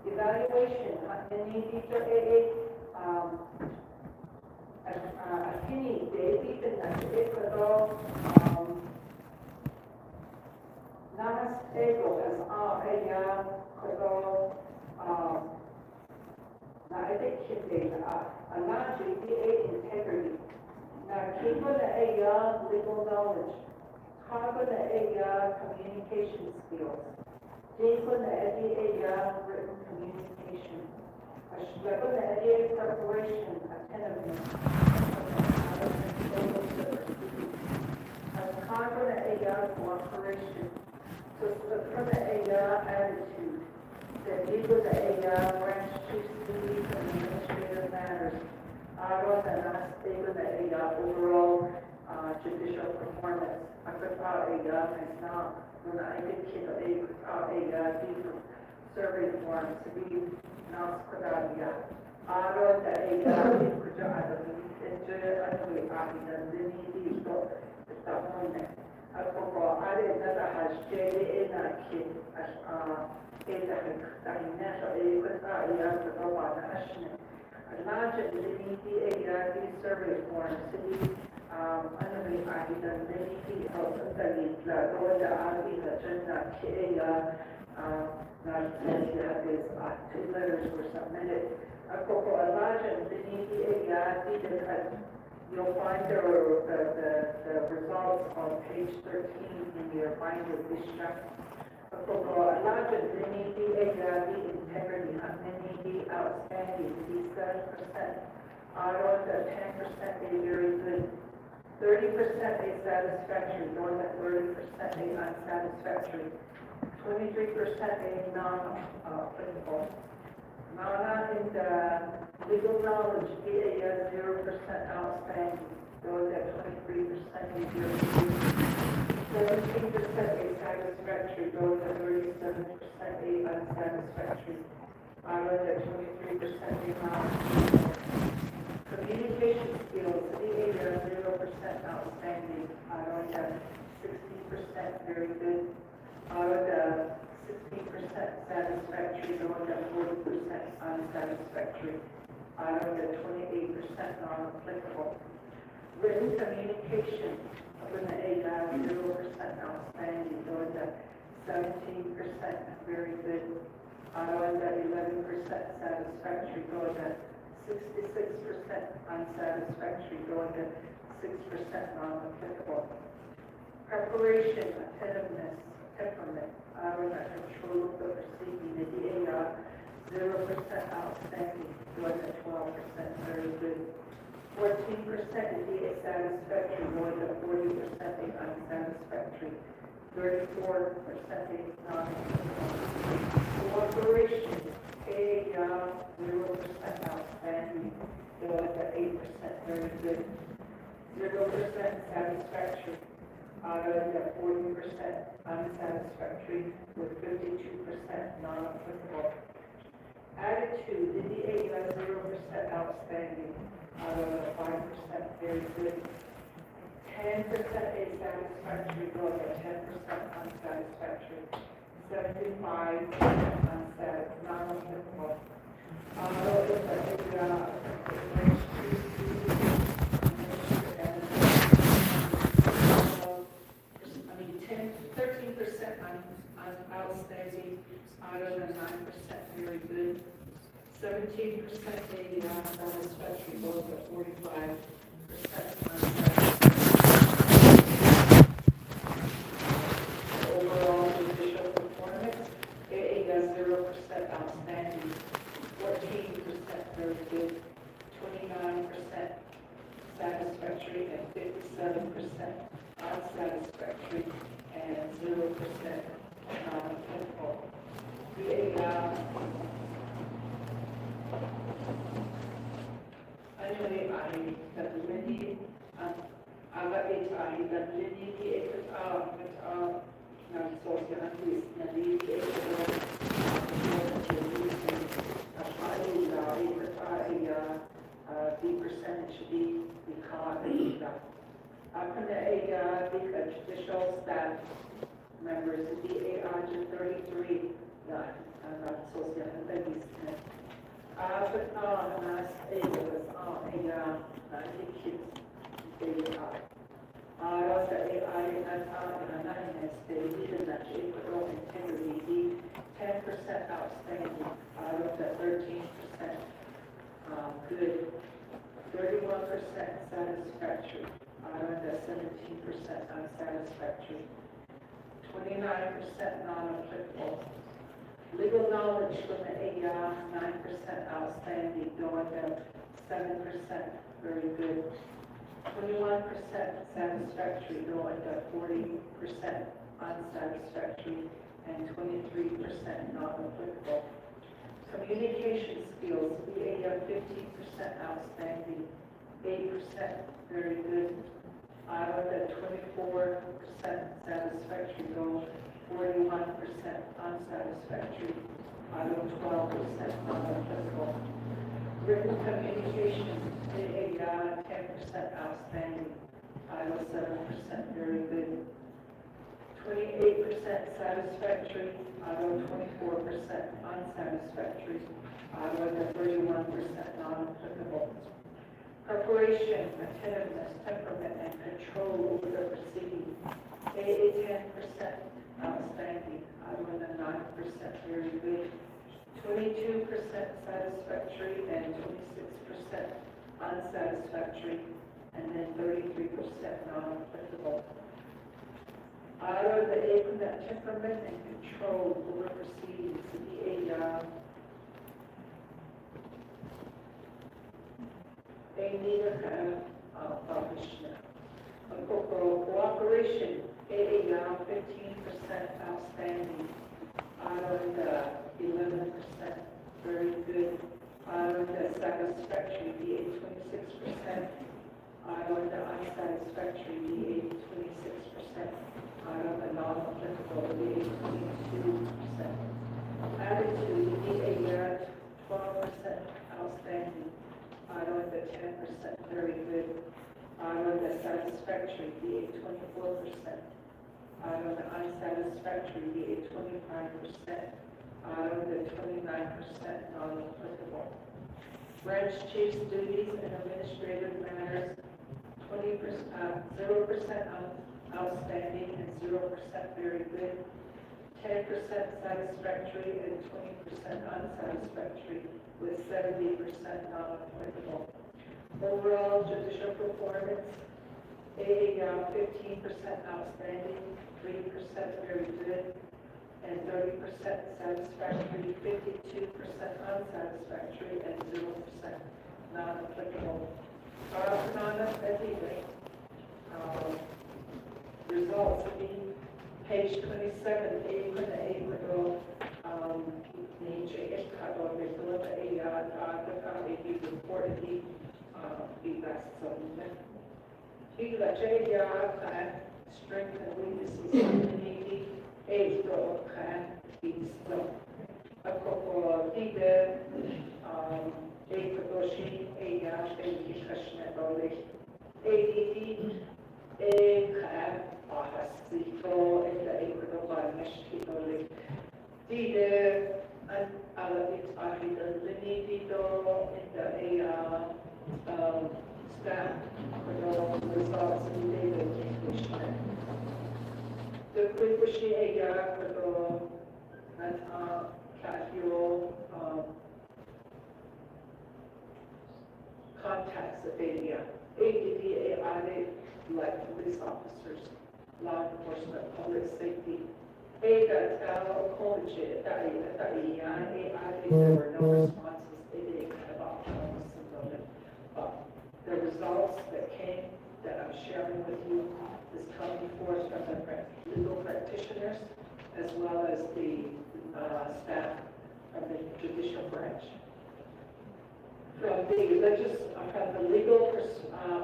Speaker 4: evaluation, Akini David na Ecuador, Nanas Ego as Aya Ecuador, na Edekinde, Anaji, DA integrity, na Kiba na Aya legal knowledge, Kaba na Aya communication skills, Diba na Aya written communication, Ashweba na Aya preparation, attentiveness, Kaba na Aya cooperation, Susta na Aya attitude, Diba na Aya branch chief duties and administrative matters, Araw na Nastega na Aya overall judicial performance. Akata Aya is not when I did kid Aya deep survey form to be Naskadadia. Araw na Aya deep Kujada, enjoy anyway, Ahida, Dini Dito, Tamone. Akoko, Ade Nadahash, Jade Ena Kid, Eda Hinash, Aya, Kadawa, Ashne. Imagine the DDA survey form to be anyway, Ahida, Dini Dito, Goda Ahida, Jana Kia, two letters were submitted. Akoko, imagine the DDA, you'll find the results on page 13 in your binder Bishop. Imagine the integrity, the outstanding, the 7%, auto, the 10% a very good, 30% a satisfactory, more than 30% a unsatisfactory, 23% a non-applicable. Nana in the legal knowledge, DA 0% outstanding, those at 23% a very good, 17% a satisfactory, those at 37% a unsatisfactory, others at 23% a non-applicable. Communication skills, DA 0% outstanding, others at 60% very good, others at 16% satisfactory, going at 40% unsatisfactory, item at 28% non-applicable. Written communication, open to 0% outstanding, going at 17% very good, item at 11% satisfactory, going at 66% unsatisfactory, going at 6% non-applicable. Preparation, attentiveness, temperament, control of the proceeding, the DAR, 0% outstanding, going at 12%, very good. 14% is DA satisfactory, going at 40% is unsatisfactory. 34% is non-applicable. Cooperation, AAR, 0% outstanding, going at 8%, very good. 0% satisfactory. At 40% unsatisfactory with 52% non-applicable. Attitude, the DA 0% outstanding, 5% very good. 10% asatisfactory, going at 10% unsatisfactory. 75% non-applicable. Outstanding, other than 9% very good, 17% maybe unsatisfactory, both at 45% unsatisfactory. Overall judicial performance, AA does 0% outstanding, 14% very good, 29% satisfactory, and 57% unsatisfactory, and 0% non-applicable. Anyway, I really aber ich dann die na social antis na die the percentage be because the judicial staff members, the DAR 33, social antis outstanding, out of the 13%, good, 31% satisfactory, out of the 17% unsatisfactory, 29% non-applicable. Legal knowledge from the AEI, 9% outstanding, going to 7%, very good. 21% satisfactory, going to 40% unsatisfactory, and 23% non-applicable. Communication skills, VAF 15% outstanding, 8% very good. Out of the 24% satisfactory goal, 41% unsatisfactory, out of 12% non-applicable. Written communication, VAI 10% outstanding, out of 7% very good. 28% satisfactory, out of 24% unsatisfactory, out of the 31% non-applicable. Preparation, attentiveness, temperament, and control over the proceeding, AA 10% outstanding, out of the 9% very good. 22% satisfactory and 26% unsatisfactory, and then 33% non-applicable. Out of the APNet temperament and control over proceedings, VAI, they need a publishment. Cooperation, AAI 15% outstanding, out of the 11%, very good. Out of the satisfactory, VA 26%, out of the unsatisfactory, VA 26%, out of the non-applicable, VA 22%. Attitude, VA 12% outstanding, out of the 10%, very good. Out of the satisfactory, VA 24%. Out of the unsatisfactory, VA 25%. Out of the 29% non-applicable. Branch chief's duties and administrative matters, 0% outstanding and 0% very good. 10% satisfactory and 20% unsatisfactory, with 70% non-applicable. Overall judicial performance, AAI 15% outstanding, 3% very good, and 30% satisfactory, 52% unsatisfactory, and 0% non-applicable. Results, page 27, April, strength and weaknesses, staff results in data distribution. The frequency and casual contacts of ADA. ADA added like police officers, law enforcement, public safety. ADA college, there were no responses. ADA about the results that came, that I'm sharing with you, is coming forth from the legal practitioners as well as the staff of the judicial branch. From the legal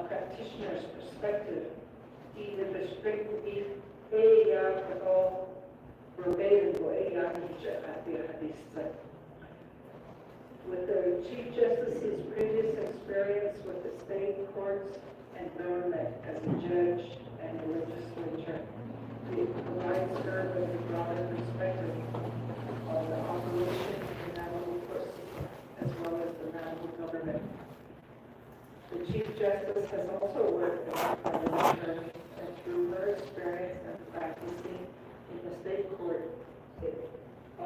Speaker 4: practitioner's perspective, either the strict with the Chief Justice's previous experience with the state courts and government as a judge and a legislature, it provides her with a broader perspective of the operation of the Navajo court system, as well as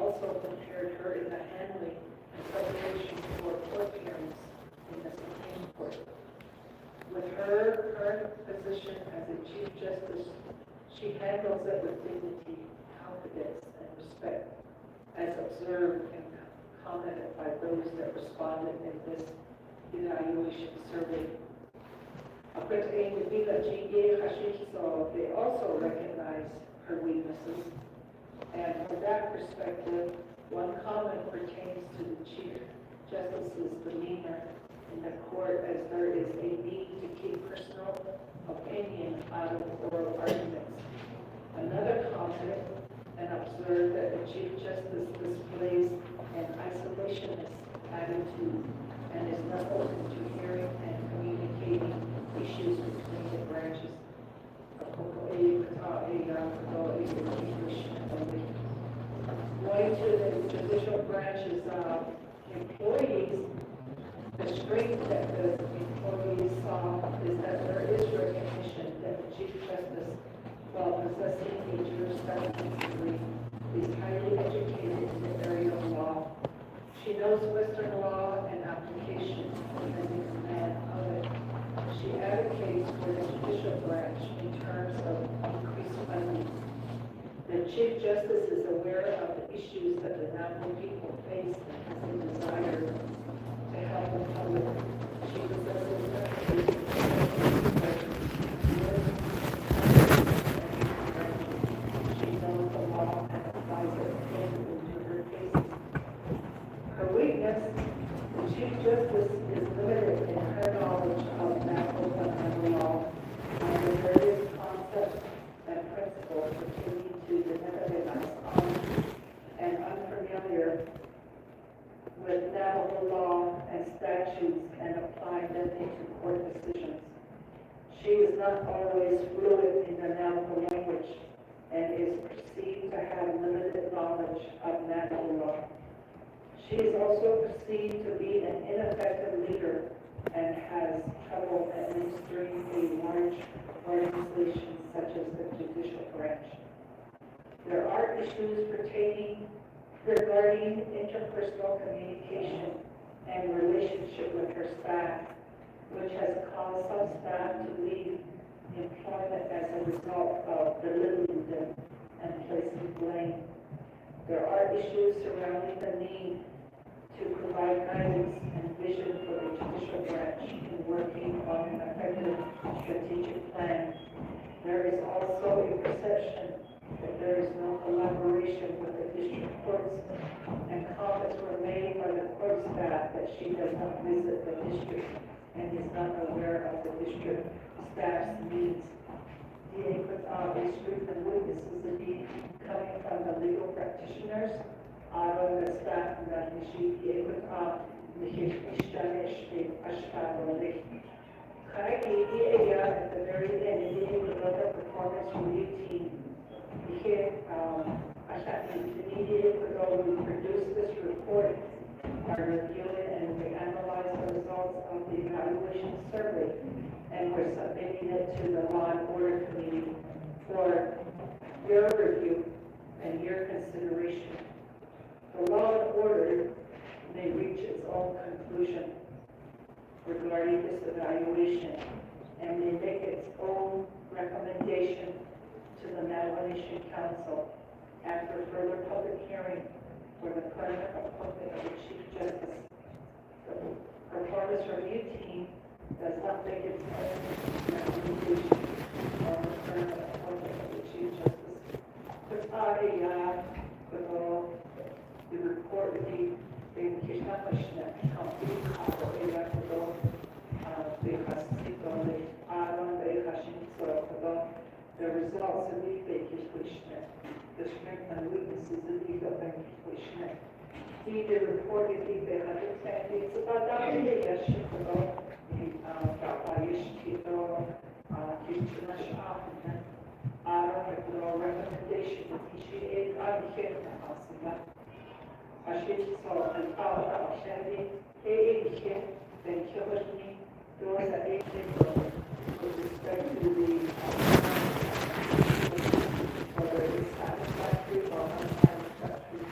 Speaker 4: also compared her in the handling and preparation for court hearings in the Supreme Court. With her current position as a Chief Justice, she handles it with dignity, confidence, and respect, as observed and commented by those that responded in this evaluation survey. They also recognize her weaknesses, and from that perspective, one comment pertains to the Chief Justice's demeanor in the court, as there is a need to keep personal opinion out of oral arguments. Another comment and observed that the Chief Justice displays an isolationist attitude and is not open to hearing and communicating issues between the branches. Going to the judicial branch's employees, the strength that the employees saw is that there is recognition that the Chief Justice, while possessing a jurisprudence degree, is highly educated in the area of law. She knows Western law and application and is a command of it. She advocates for the judicial branch in terms of increased funding. The Chief Justice is aware of the issues that the Navajo people face and has a desire to help the public. She possesses she knows the law and applies it into her cases. Her weakness, the Chief Justice is limited in her knowledge of Navajo fundamental law and the various concepts and principles pertaining to the Navajo and unfamiliar with Navajo law and statutes and applying them into court decisions. She is not always fluent in the Navajo language and is perceived to have limited knowledge of Navajo law. She is also perceived to be an ineffective leader and has trouble administering a large organization such as the judicial branch. There are issues regarding interpersonal communication and relationship with her staff, which has caused some staff to leave employment as a result of belittling them and placing blame. There are issues surrounding the need to provide guidance and vision for the judicial branch in working on an effective strategic plan. There is also a perception that there is no collaboration with the district courts, and comments were made by the court staff that she does not visit the district and is not aware of the district staff's needs. The and witnesses the need coming from the legal practitioners, the staff that she at the very end, the performance review team. We produced this report, are reviewing and we analyze the results of the evaluation survey, and we're submitting it to the Law and Order Committee for your review and your consideration. The Law and Order may reach its own conclusion regarding this evaluation and may make its own recommendation to the Navajo Nation Council after further public hearing for the permanent appointment of the Chief Justice. The performance review team does not make its own recommendation on the permanent appointment of the Chief Justice. The report of the results of the strength and weaknesses of the he reported it's about recommendation with respect to the whether it's satisfactory or unsatisfactory,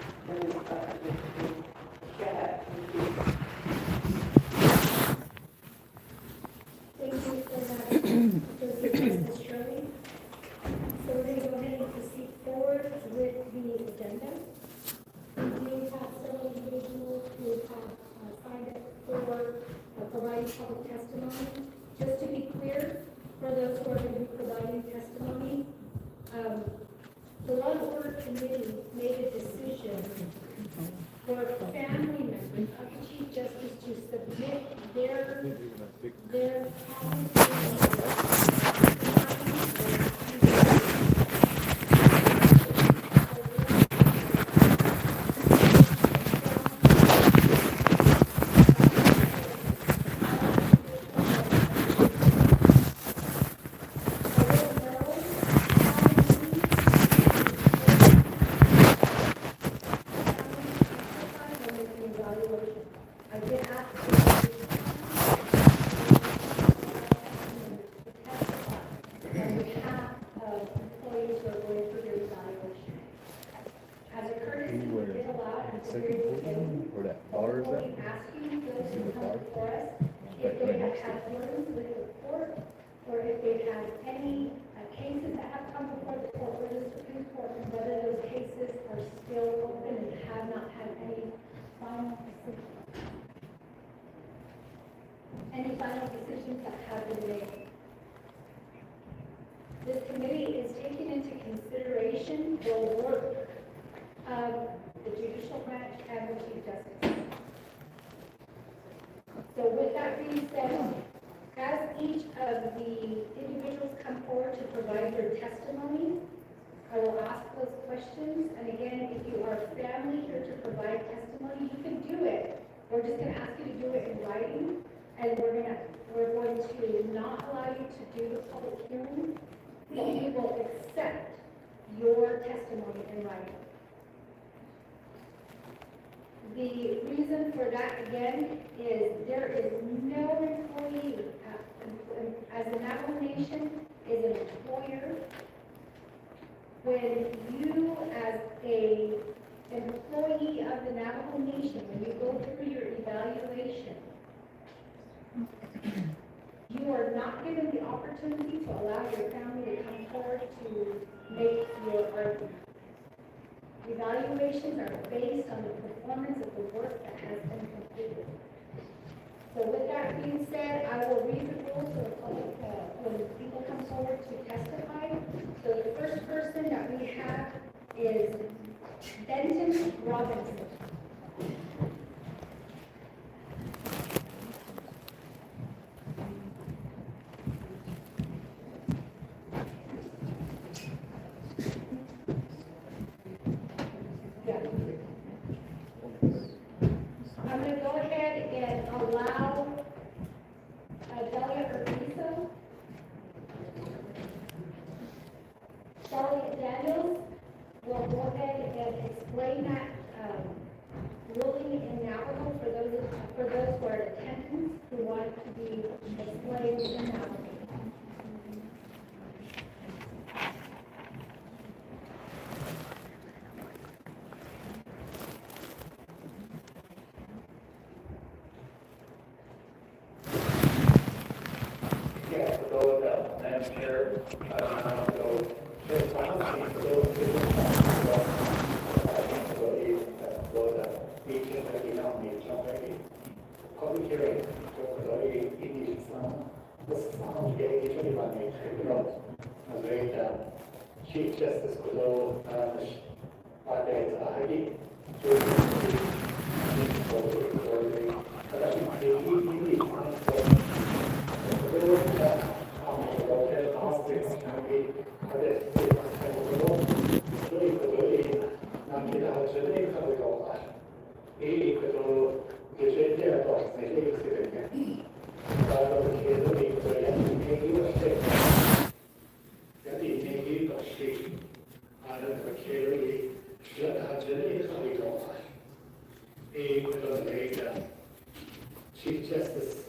Speaker 5: testimony. Just to be clear, for those who are going to be providing testimony, the Law and Order Committee made a decision for family members of the Chief Justice to submit their I did ask on behalf of employees who are going through their evaluation. As a courtesy, we did allow at the very beginning,
Speaker 7: Where that bar is
Speaker 5: before
Speaker 7: at?
Speaker 5: we ask you those who come before us, if they have had hearings with the court, or if they've had any cases that have come before the court or the Supreme Court, and whether those cases are still open and have not had any final decisions. Any final decisions that have been made. This committee is taking into consideration the work of the judicial branch and the Chief Justice. So with that being said, as each of the individuals come forward to provide their testimony, I will ask those questions. And again, if you are family here to provide testimony, you can do it. We're just going to ask you to do it in writing, and we're going to not allow you to do the public hearing, but we will accept your testimony in writing. The reason for that, again, is there is no employee, as the Navajo Nation is an employer. When you, as a employee of the Navajo Nation, when you go through your evaluation, you are not given the opportunity to allow your family to come forward to make your argument. Evaluations are based on the performance of the work that has been completed. So with that being said, I will read the rules so the public, when people come forward to testify. So the first person that we have is Benton Robinson. I'm going to go ahead and allow Delia Urquizo, Charlotte Daniels will go ahead and explain that ruling in Navajo for those who are in attendance who want to be explained in Navajo.
Speaker 8: Yes, for those that Madam Chair, so there's one thing for those who don't public hearing, Chief Justice Kudo, Chief Justice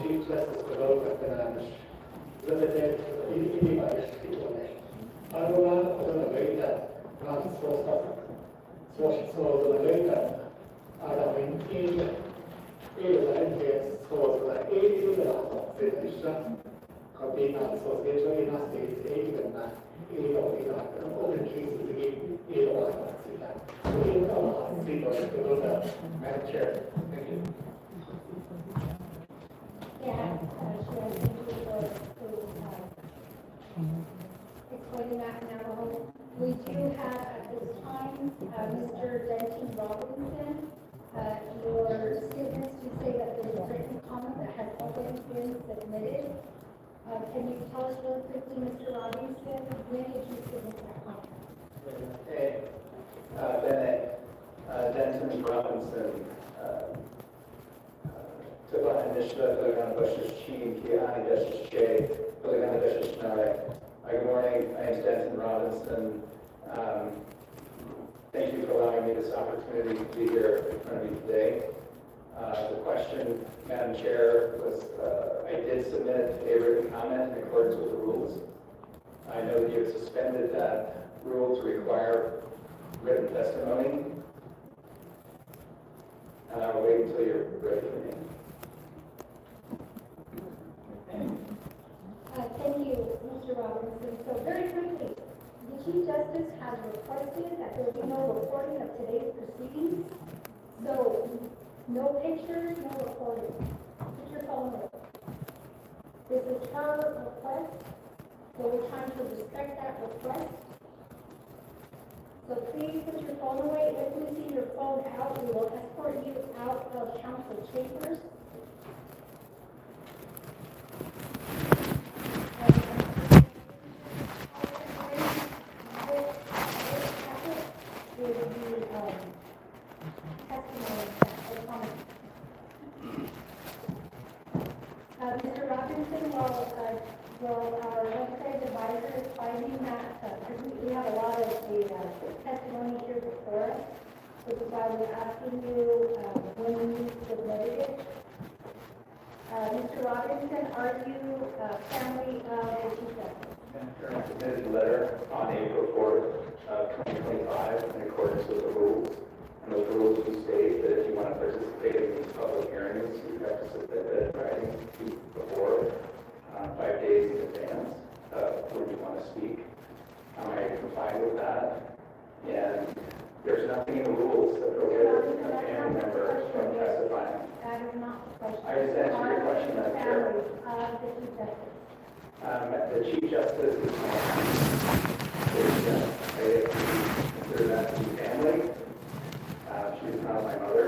Speaker 8: Chief Justice Development Finance Limited Individual Situation. Allora, la verità, non so la verità, alla mentira, e la gente so la della stessa, capita so che c'è una stessa e una open cases again, e la Madam Chair, thank you.
Speaker 5: Yeah, sure, thank you for explaining that in Navajo. We do have at this time, Mr. Denton Robinson. Your statements do say that there's a written comment that has already been submitted. Can you tell us really quickly, Mr. Robinson, when did you submit that comment?
Speaker 7: Hey, Denton Robinson, Taba Initiative, Piligan Bush's Chief, Kiani Bush's J, Piligan Bush's Nare. Good morning, my name is Denton Robinson. Thank you for allowing me this opportunity to be here in front of you today. The question, Madam Chair, was I did submit a written comment in accordance with the rules. I know that you have suspended that rule to require written testimony. And I will wait until you're ready for me.
Speaker 5: Thank you, Mr. Robinson. So very quickly, the Chief Justice has requested that there be no recording of today's proceedings. So no pictures, no recording. Put your phone away. This is her request, so we're trying to respect that request. So please put your phone away. If we see your phone out, we will escort you out of council chambers. Mr. Robinson, will our website advisor is finding that, because we have a lot of the testimony here before us, which is why we're asking you when you submitted it. Mr. Robinson, are you family of the Chief Justice?
Speaker 7: I submitted a letter on April 4th, 2025 in accordance with the rules. And those rules do state that if you want to participate in these public hearings, you have to submit it in writing before 5 days in advance of when you want to speak. I complied with that. And there's nothing in the rules that prohibits a family member from testifying.
Speaker 5: That is not the question.
Speaker 7: I just answered your question, Madam Chair.
Speaker 5: Of the Chief Justice.
Speaker 7: The Chief Justice is consider that to be family. She's not my mother.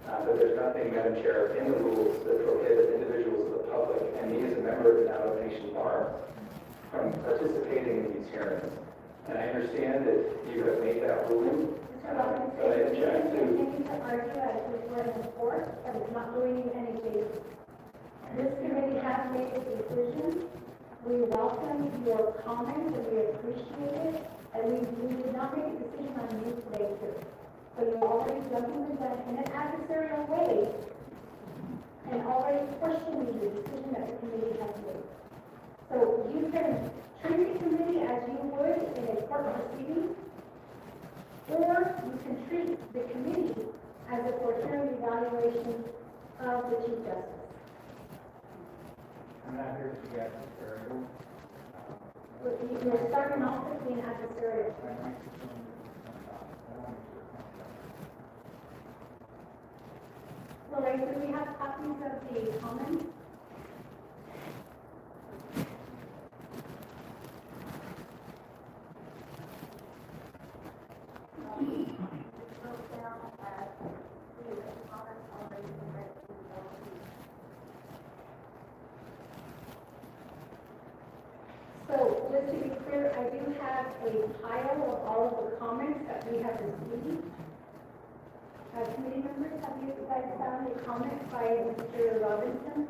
Speaker 7: But there's nothing, Madam Chair, in the rules that prohibit individuals of the public and me as a member of the Navajo Nation Bar from participating in these hearings. And I understand that you have made that ruling.
Speaker 5: Mr. Robinson,
Speaker 7: But I object to.
Speaker 5: continue to argue as if we're in the court, but it's not doing you any favors. This committee has made a decision. We welcome your comments and we appreciate it. And we did not make a decision on you today too. So you're already jumping the gun in an adversarial way and already questioning the decision that the committee has made. So you can treat the committee as you would in a court proceeding, or you can treat the committee as if we're hearing the evaluation of the Chief Justice.
Speaker 8: I'm not here to be adversarial.
Speaker 5: You're starting off with being adversarial. Lorraine, do we have copies of the comments? So, just to be clear, I do have a pile of all of the comments that we have received. Committee members, have you guys found a comment by Mr. Robinson?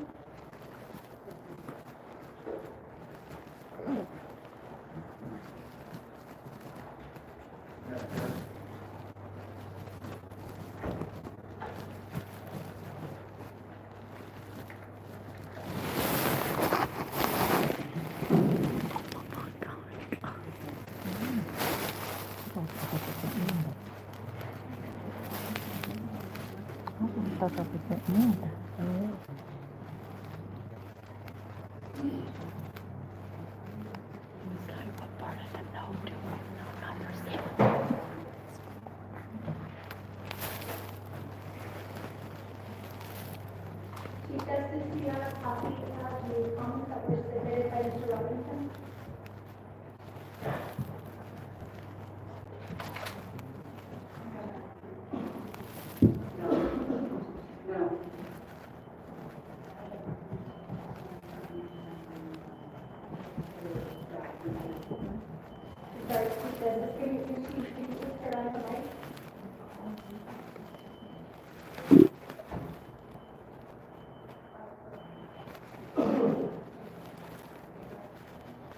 Speaker 3: Chief Justice, do you have a copy of the comments that were submitted by Mr. Robinson?
Speaker 4: No.
Speaker 3: Sorry, Chief Justice, can you please turn on the mic?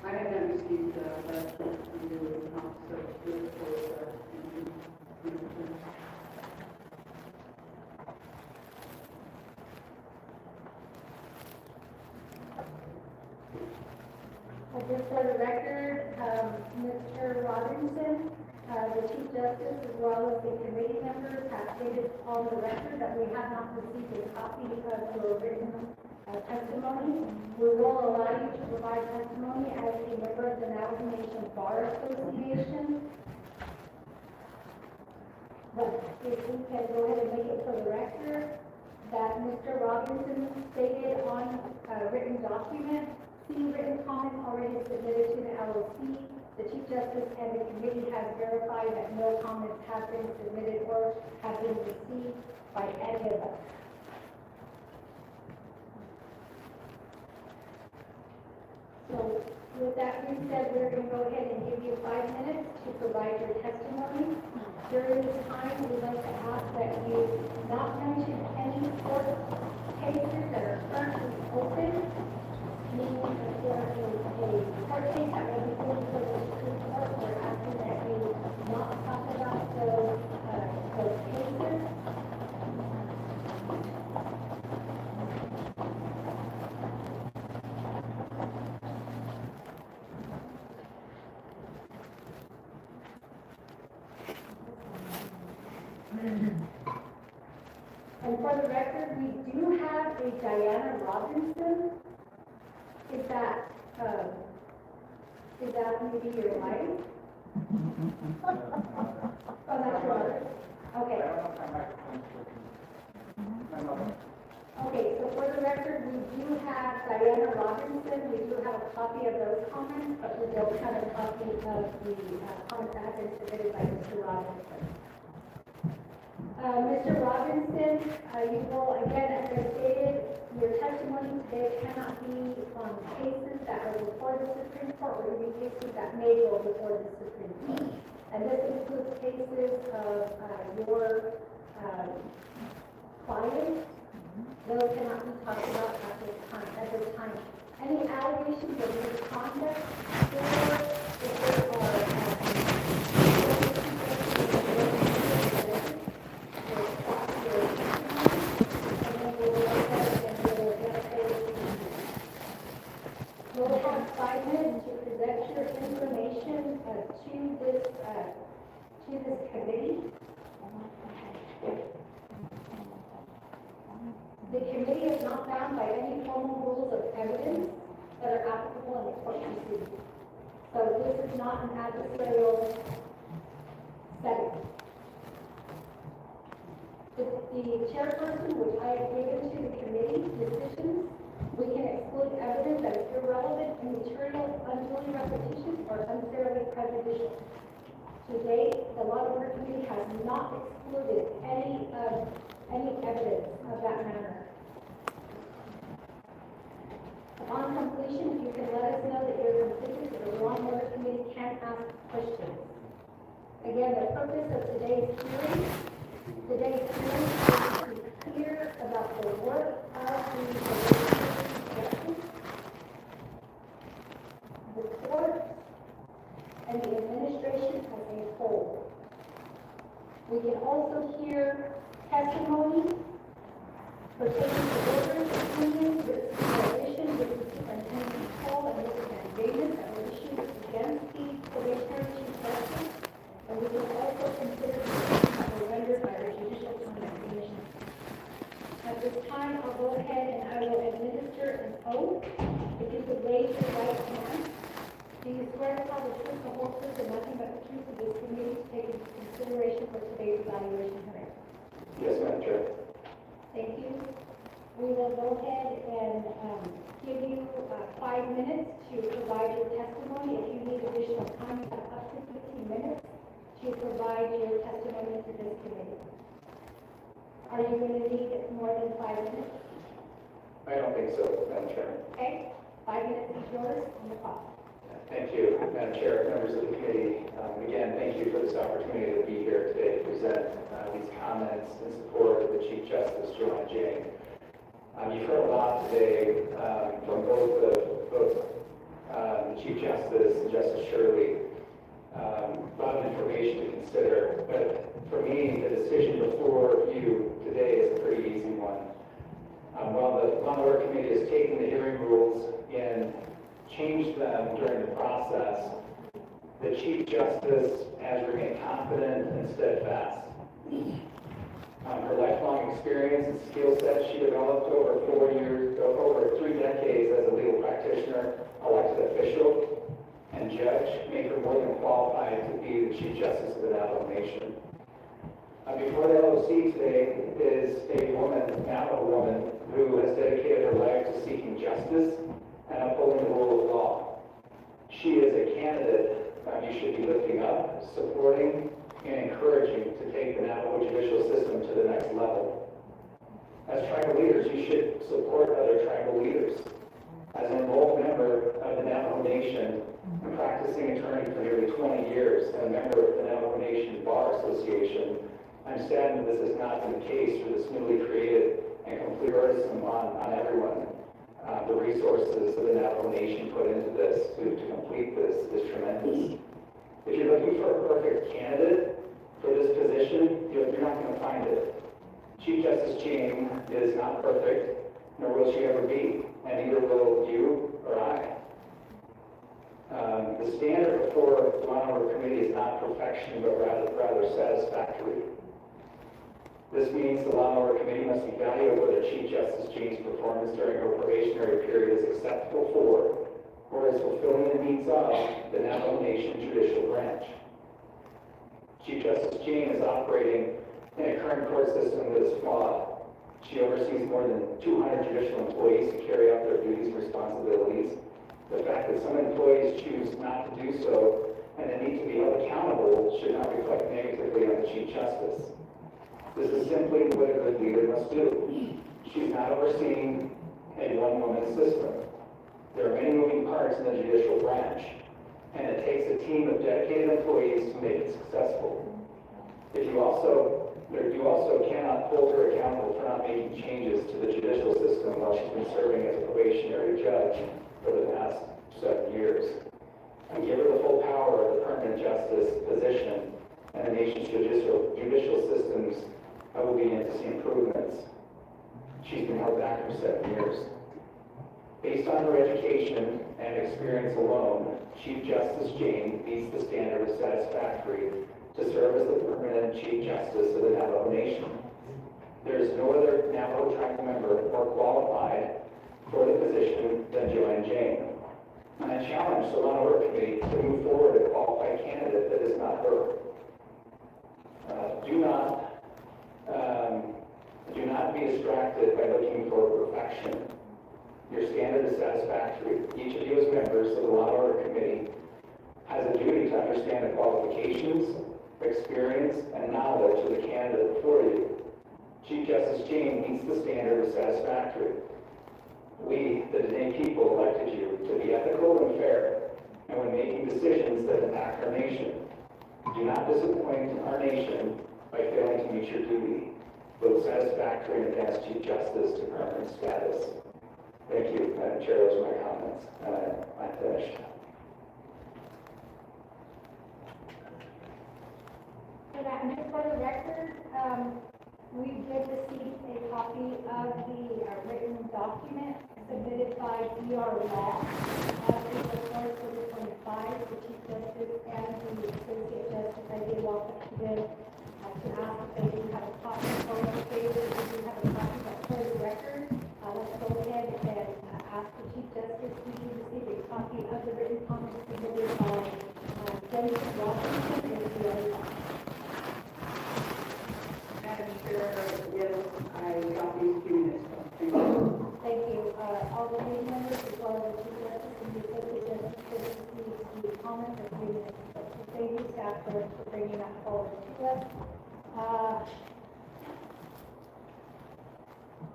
Speaker 4: I have not received that from you, so good for
Speaker 3: Just for the record, Mr. Robinson, the Chief Justice, as well as the committee members have stated on the record that we have not received a copy of your written testimony. We will allow you to provide testimony as a member of the Navajo Nation Bar Association. But if we can go ahead and make it for the record that Mr. Robinson stated on a written document, written comments already submitted to the LOC. The Chief Justice and the committee has verified that no comments have been submitted or have been received by any of us. So with that being said, we're going to go ahead and give you 5 minutes to provide your testimony. During this time, we'd like to ask that you not mention any court cases that are currently open, meaning that there is a court case that will be going to the Supreme Court. We're asking that you not talk about those cases. And for the record, we do have a Diana Robinson. Is that maybe your wife? Oh, that's your mother? Okay. Okay, so for the record, we do have Diana Robinson. We do have a copy of those comments, but we don't have a copy of the comments that have been submitted by Mr. Robinson. Mr. Robinson, you will, again, as I stated, your testimony today cannot be on cases that are before the Supreme Court or even cases that may go before the Supreme Court. And this includes cases of your client. Those cannot be talked about at this time. Any allegations of misconduct or if there are We'll have 5 minutes to present your information to this committee. The committee is not bound by any formal rules of evidence that are applicable in the court proceedings. So this is not an adversarial setting. The chairperson, which I have given to the committee decisions, we can exclude evidence that is irrelevant, immaterial, unduly repetitious, or unfairly prejudicial. To date, the Law and Order Committee has not excluded any evidence of that manner. Upon completion, if you can let us know that you're completed, so the Law and Order Committee can ask questions. Again, the purpose of today's hearing is to hear about the work of the court and the administration as a whole. We can also hear testimony pertaining to orders, opinions, written declarations, written superintendent call, and written mandamus that were issued against the probationary chief justice. And we can also consider decisions that were rendered by the Judicial Commission. go ahead and I will administer an oath. If you could raise your right hand. Do you swear to tell the truth, the whole truth, and nothing but the truth of this committee to take into consideration for today's evaluation hearing?
Speaker 7: Yes, Madam Chair.
Speaker 3: Thank you. We will go ahead and give you 5 minutes to provide your testimony. If you need additional time, you have up to 15 minutes to provide your testimony to this committee. Are you going to need more than 5 minutes?
Speaker 7: I don't think so, Madam Chair.
Speaker 3: Okay, 5 minutes is yours on the clock.
Speaker 7: Thank you, Madam Chair, members of the committee. Again, thank you for this opportunity to be here today to present these comments in support of the Chief Justice, Joanne Jane. You've heard a lot today from both the Chief Justice and Justice Shirley. A lot of information to consider, but for me, the decision before you today is a pretty easy one. While the Law and Order Committee has taken the hearing rules and changed them during the process, the Chief Justice has remained confident and steadfast. Her lifelong experience and skill set she developed over 3 decades as a legal practitioner, elected official, and judge make her more than qualified to be the Chief Justice of the Navajo Nation. Before the LOC today is a woman, a Navajo woman, who has dedicated her life to seeking justice and upholding the rule of law. She is a candidate you should be lifting up, supporting, and encouraging to take the Navajo judicial system to the next level. As tribal leaders, you should support other tribal leaders. As an enrolled member of the Navajo Nation, and practicing attorney for nearly 20 years, and a member of the Navajo Nation Bar Association, I'm saddened that this has not been the case for this newly created and complete burden on everyone. The resources that the Navajo Nation put into this to complete this is tremendous. If you're looking for a perfect candidate for this position, you're not going to find it. Chief Justice Jane is not perfect, nor will she ever be, and neither will you or I. The standard before the Law and Order Committee is not perfection, but rather satisfactory. This means the Law and Order Committee must evaluate whether Chief Justice Jane's performance during her probationary period is acceptable for, or is fulfilling the needs of, the Navajo Nation Judicial Branch. Chief Justice Jane is operating in a current court system that is flawed. She oversees more than 200 judicial employees to carry out their duties and responsibilities. The fact that some employees choose not to do so and they need to be held accountable should not reflect negatively on the Chief Justice. This is simply what a good leader must do. She's not overseeing a one-woman system. There are many moving parts in the judicial branch, and it takes a team of dedicated employees to make it successful. You also cannot hold her accountable for not making changes to the judicial system while she's been serving as a probationary judge for the past 7 years. And give her the full power of the permanent justice position, and the nation's judicial systems will begin to see improvements. She's been held back for 7 years. Based on her education and experience alone, Chief Justice Jane meets the standard of satisfactory to serve as the permanent Chief Justice of the Navajo Nation. There is no other Navajo tribal member more qualified for the position than Joanne Jane. And I challenge the Law and Order Committee to move forward a qualified candidate that is not her. Do not be distracted by looking for perfection. Your standard is satisfactory. Each of you as members of the Law and Order Committee has a duty to understand the qualifications, experience, and knowledge of the candidate before you. Chief Justice Jane meets the standard of satisfactory. We, the Dene people, elected you to be ethical and fair, and when making decisions that impact our nation. Do not disappoint our nation by failing to meet your duty. Vote satisfactory and advance Chief Justice to permanent status. Thank you, Madam Chair. Those are my comments. I'm finished.
Speaker 3: And for the record, we did receive a copy of the written document submitted by DR Law in the course of the 25, the Chief Justice and the Associate Justice. I did walk up to them to ask if they do have a copy for the favor. If they do have a copy, but for the record, copy of the written comments submitted by Jennifer Washington and the other.
Speaker 4: Madam Chair, yes, I got these 2 minutes. Thank you.
Speaker 3: Thank you. All the committee members, as well as the chief justice and the associate justice, for the comments and 3 minutes. Thank you, staff, for bringing that forward to us.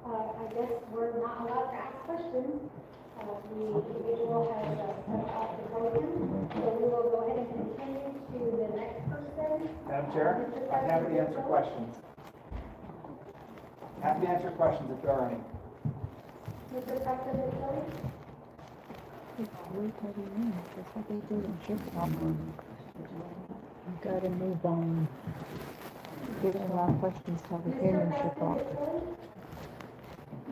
Speaker 3: I guess we're not allowed to ask questions. The individual has stepped off the podium, so we will go ahead and continue to the next person.
Speaker 9: Madam Chair, I'm happy to answer questions. Happy to answer questions if there are any.
Speaker 3: Mr. President, sorry.
Speaker 6: Wait 30 minutes. That's what they do in Chicago. You gotta move on. Give a lot of questions till the hearing should go.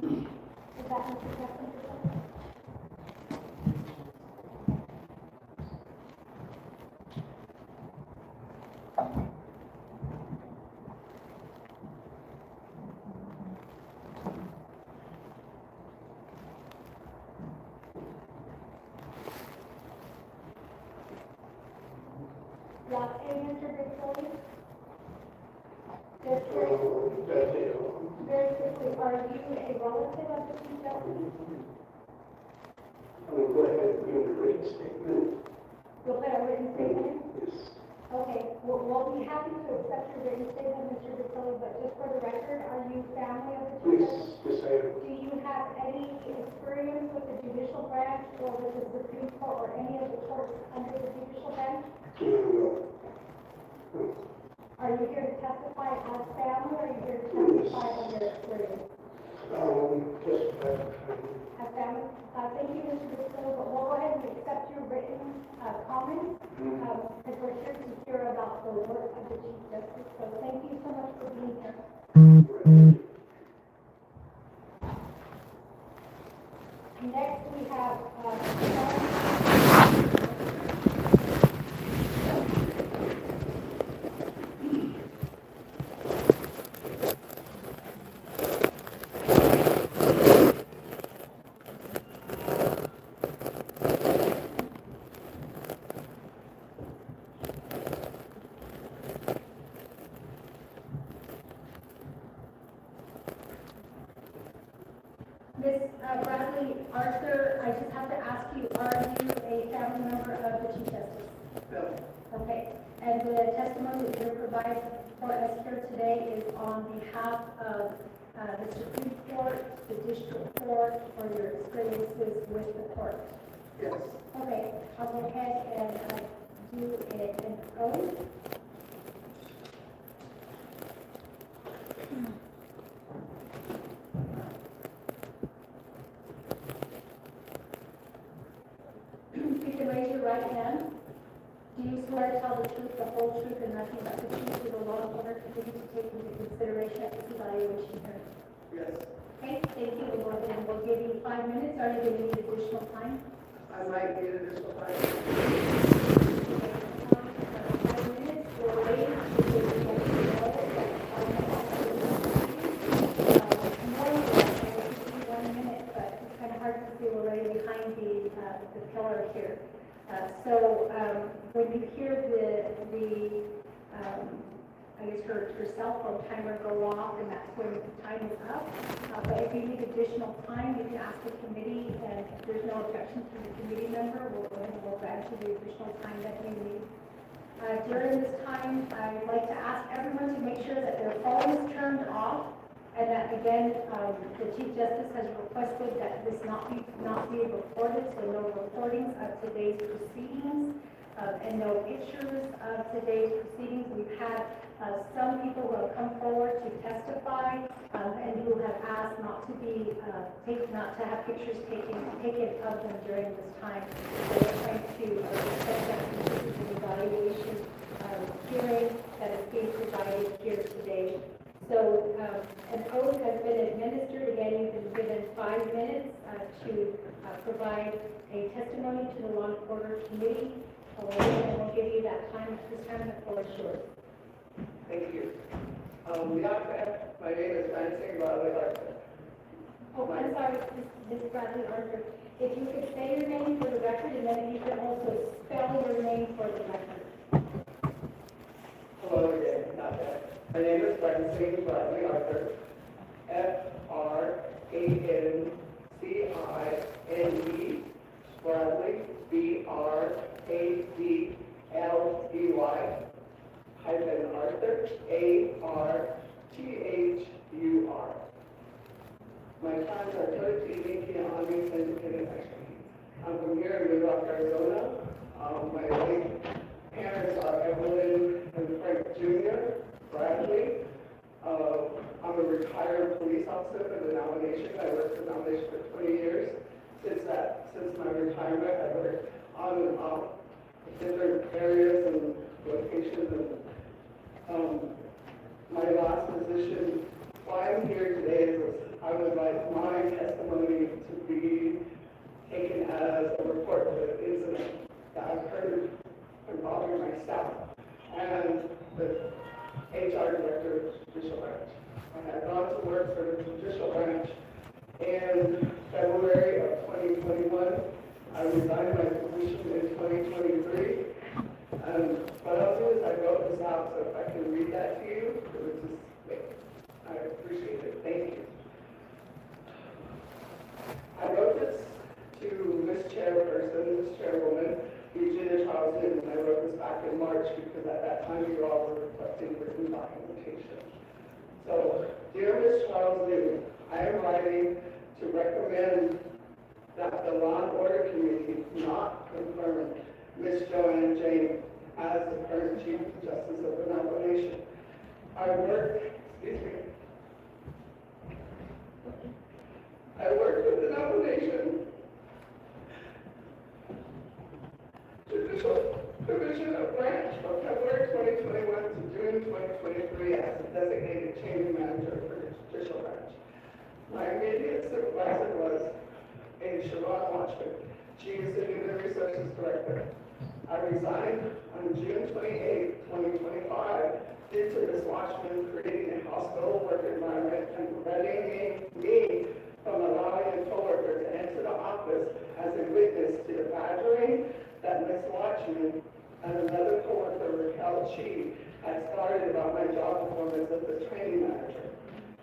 Speaker 3: Is that Mr. President? Yeah, and Mr. Victoria? Just very quickly, are you a relative of the chief justice?
Speaker 8: I'm going to go ahead and give a written statement.
Speaker 3: You'll put a written statement?
Speaker 8: Yes.
Speaker 3: Okay, we'll be happy to accept your written statement, Mr. Victoria, but just for the record, are you family of the chief justice?
Speaker 8: Yes, I am.
Speaker 3: Do you have any experience with the judicial branch or with the Supreme Court or any of the courts under the judicial branch?
Speaker 8: No.
Speaker 3: Are you here to testify as family or are you here to testify on your experience?
Speaker 8: Just
Speaker 3: As family? Thank you, Mr. Victoria, but we'll go ahead and accept your written comments because we're here to hear about the work of the Chief Justice. So thank you so much for being here. Next, we have Ms. Bradley Arthur, I just have to ask you, are you a family member of the Chief Justice?
Speaker 8: No.
Speaker 3: Okay, and the testimony that you're providing for us here today is on behalf of the Supreme Court, the District Court, or your experiences with the court?
Speaker 8: Yes.
Speaker 3: Okay, I'll go ahead and do an oath. You can raise your right hand. Do you swear to tell the truth, the whole truth, and nothing but the truth to the law and order continue to take into consideration at this evaluation hearing?
Speaker 8: Yes.
Speaker 3: Okay, thank you, we'll go ahead and we'll give you 5 minutes. Are you going to need additional time?
Speaker 8: I might need additional time.
Speaker 3: 5 minutes, we'll wait. Pillar here. When you hear I guess her cell phone timer go off, and that's when the time is up. But if you need additional time, you can ask the committee, and if there's no objection to the committee member, we'll go ahead and we'll grant you the additional time that you need. During this time, I'd like to ask everyone to make sure that their phone is turned off. And that again, the Chief Justice has requested that this not be recorded, so no recordings of today's proceedings, and no pictures of today's proceedings. We've had some people who have come forward to testify, and who have asked not to have pictures taken of them during this time. So we're trying to respect that this is an evaluation hearing that is being provided here today. So an oath has been administered. Again, you've been given 5 minutes to provide a testimony to the Law and Order Committee. And we'll give you that time at this time. The floor is yours.
Speaker 8: Thank you. My name is Dancing Bradley Arthur.
Speaker 3: Oh, I'm sorry, Ms. Bradley Arthur. If you could say your name for the record, and then you can also spell your name for the record.
Speaker 8: Hello again, not bad. My name is Bradley Arthur. Francine, Bradley, Bradley, Arthur, Arthur. My times are 13, 18, on me, and I'm from here in WindowRock, Arizona. My late parents are Evelyn and Frank Jr. Bradley. I'm a retired police officer for the nomination. I worked for the nomination for 20 years. Since my retirement, I worked on and off different areas and locations. And my last position, why I'm here today is I would like my testimony to be taken as a report of an incident that occurred involving myself and the HR director of the Judicial Branch. I had gone to work for the Judicial Branch in February of 2021. I resigned my position in 2023. What I'll do is I wrote this out, so if I can read that to you, it would just, I appreciate it. Thank you. I wrote this to Ms. Chairwoman, Eugenia Charleston, and I wrote this back in March because at that time you all were requesting written documentation. So, dear Ms. Charleston, I am writing to recommend that the Law and Order Committee not confirm Ms. Joanne Jane as the current Chief Justice of the Navajo Nation. I worked with the Navajo Nation Judicial Division of Branch from February 2021 to June 2023 as the designated change manager for the Judicial Branch. My immediate supervisor was a Siobhan Watchman. She is the Human Resources Director. I resigned on June 28, 2025 due to Ms. Watchman creating a hostile work environment and preventing me from allowing a coworker to enter the office as a witness to the badgering that Ms. Watchman and another coworker, Raquel Chi, had started about my job performance as the training manager.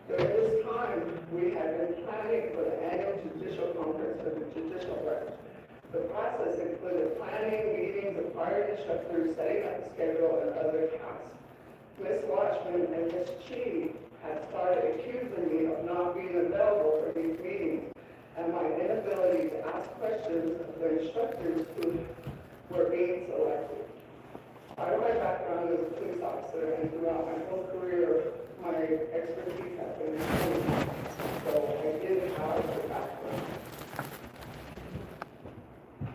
Speaker 8: During this time, we had been planning for the annual judicial conference for the Judicial Branch. The process included planning, meetings, acquiring instructors, setting up the schedule, and other tasks. Ms. Watchman and Ms. Chi had started accusing me of not being available for these meetings and my inability to ask questions of the instructors who were being selected. Part of my background as a police officer and throughout my whole career, my expertise has been in training, so I did have the background.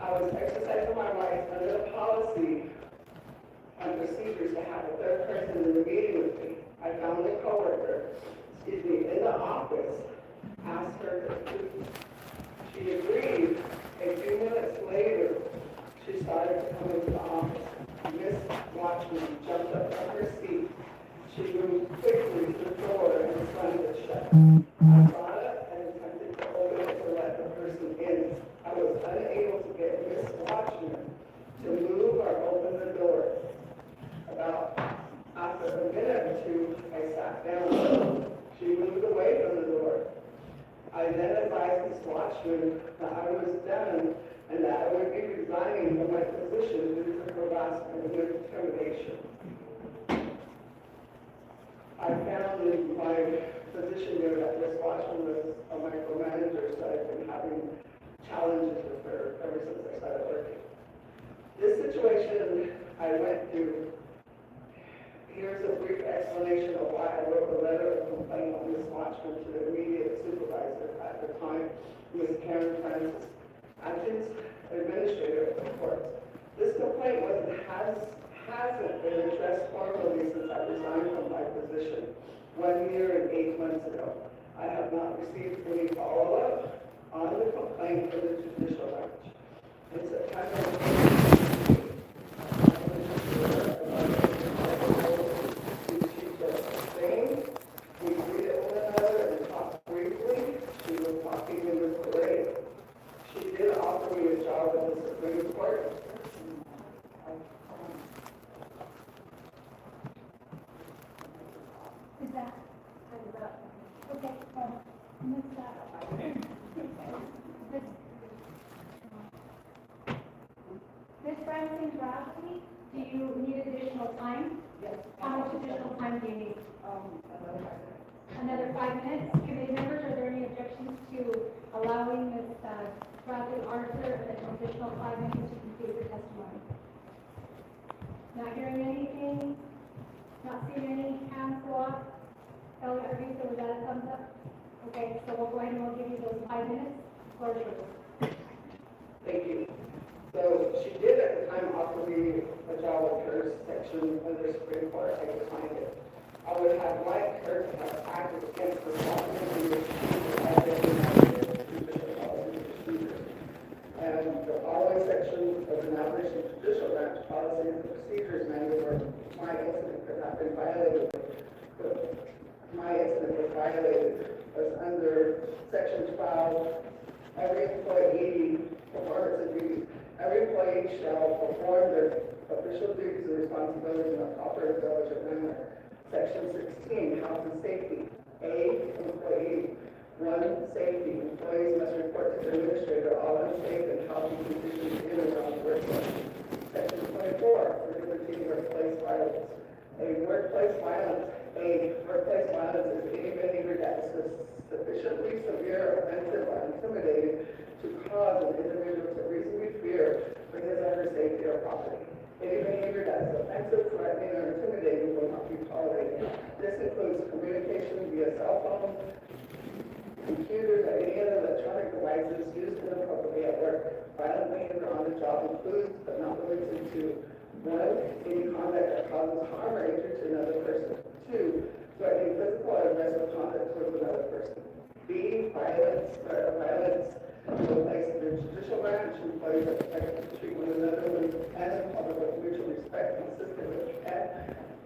Speaker 8: I was exercising my rights under the policy and procedures to have a third person in the meeting with me. I found a coworker, in the office, asked her to leave. She agreed. A few minutes later, she started to come into the office. Miss Watchman jumped up from her seat. She moved quickly to the door and slammed it shut. I got up and attempted to open it to let the person in. I was unable to get Miss Watchman to move or open the door. After a minute or two, I sat down. She moved away from the door. I then advised Ms. Watchman that I was done and that I would be resigning from my position due to harassment and intimidation. I found in my position here that Ms. Watchman was a micromanager, so I've been having challenges with her ever since I started working. This situation I went through. Here's a brief explanation of why I wrote a letter of complaint on Ms. Watchman to the immediate supervisor at the time, Ms. Karen Francis, Acting Administrator of the courts. This complaint hasn't been addressed formally since I resigned from my position 1 year and 8 months ago. I have not received any follow-up on the complaint for the Judicial Branch. In September, we greeted one another and talked briefly. She was
Speaker 3: additional time? Yes. How much additional time do you need? Another 5 minutes. Committee members, are there any objections to allowing Ms. Bradley Arthur an additional 5 minutes to complete her testimony? Not hearing anything, not seeing any hands go up. Ellie, are you, so was that a thumbs up? Okay, so we'll go ahead and we'll give you those 5 minutes. Floor is yours.
Speaker 8: Thank you. So she did at the time offer me a job with her section under Supreme Court. I declined it. I would have liked her to have acted against the responsibility as they enacted judicial policy and procedures. And the following section of the Navajo Judicial Branch Policy and Procedures Manual where my incident could have been violated. My incident was violated was under Section 12. Every employee performance and duties. Every employee shall perform their official duties and responsibilities in a proper and diligent manner. Section 16, health and safety. A, employee. 1, safety. Employees must report to the administrator all unsafe and healthy conditions in and around the workplace. Section 24, prohibiting workplace violence. Workplace violence is any behavior that is sufficiently severe, offensive, or intimidating to cause an individual to reasonably fear for his or her safety or property. Any behavior that is offensive, threatening, or intimidating will not be tolerated. This includes communication via cell phone, computers, or any other electronic devices used inappropriately at work. Violent behavior on the job includes, but not limited to, 1, any conduct that causes harm or injury to another person. 2, threatening physical or aggressive conduct towards another person. B, violence, threat of violence in the place of the judicial branch. Employees are expected to treat one another and in public with mutual respect, consistent with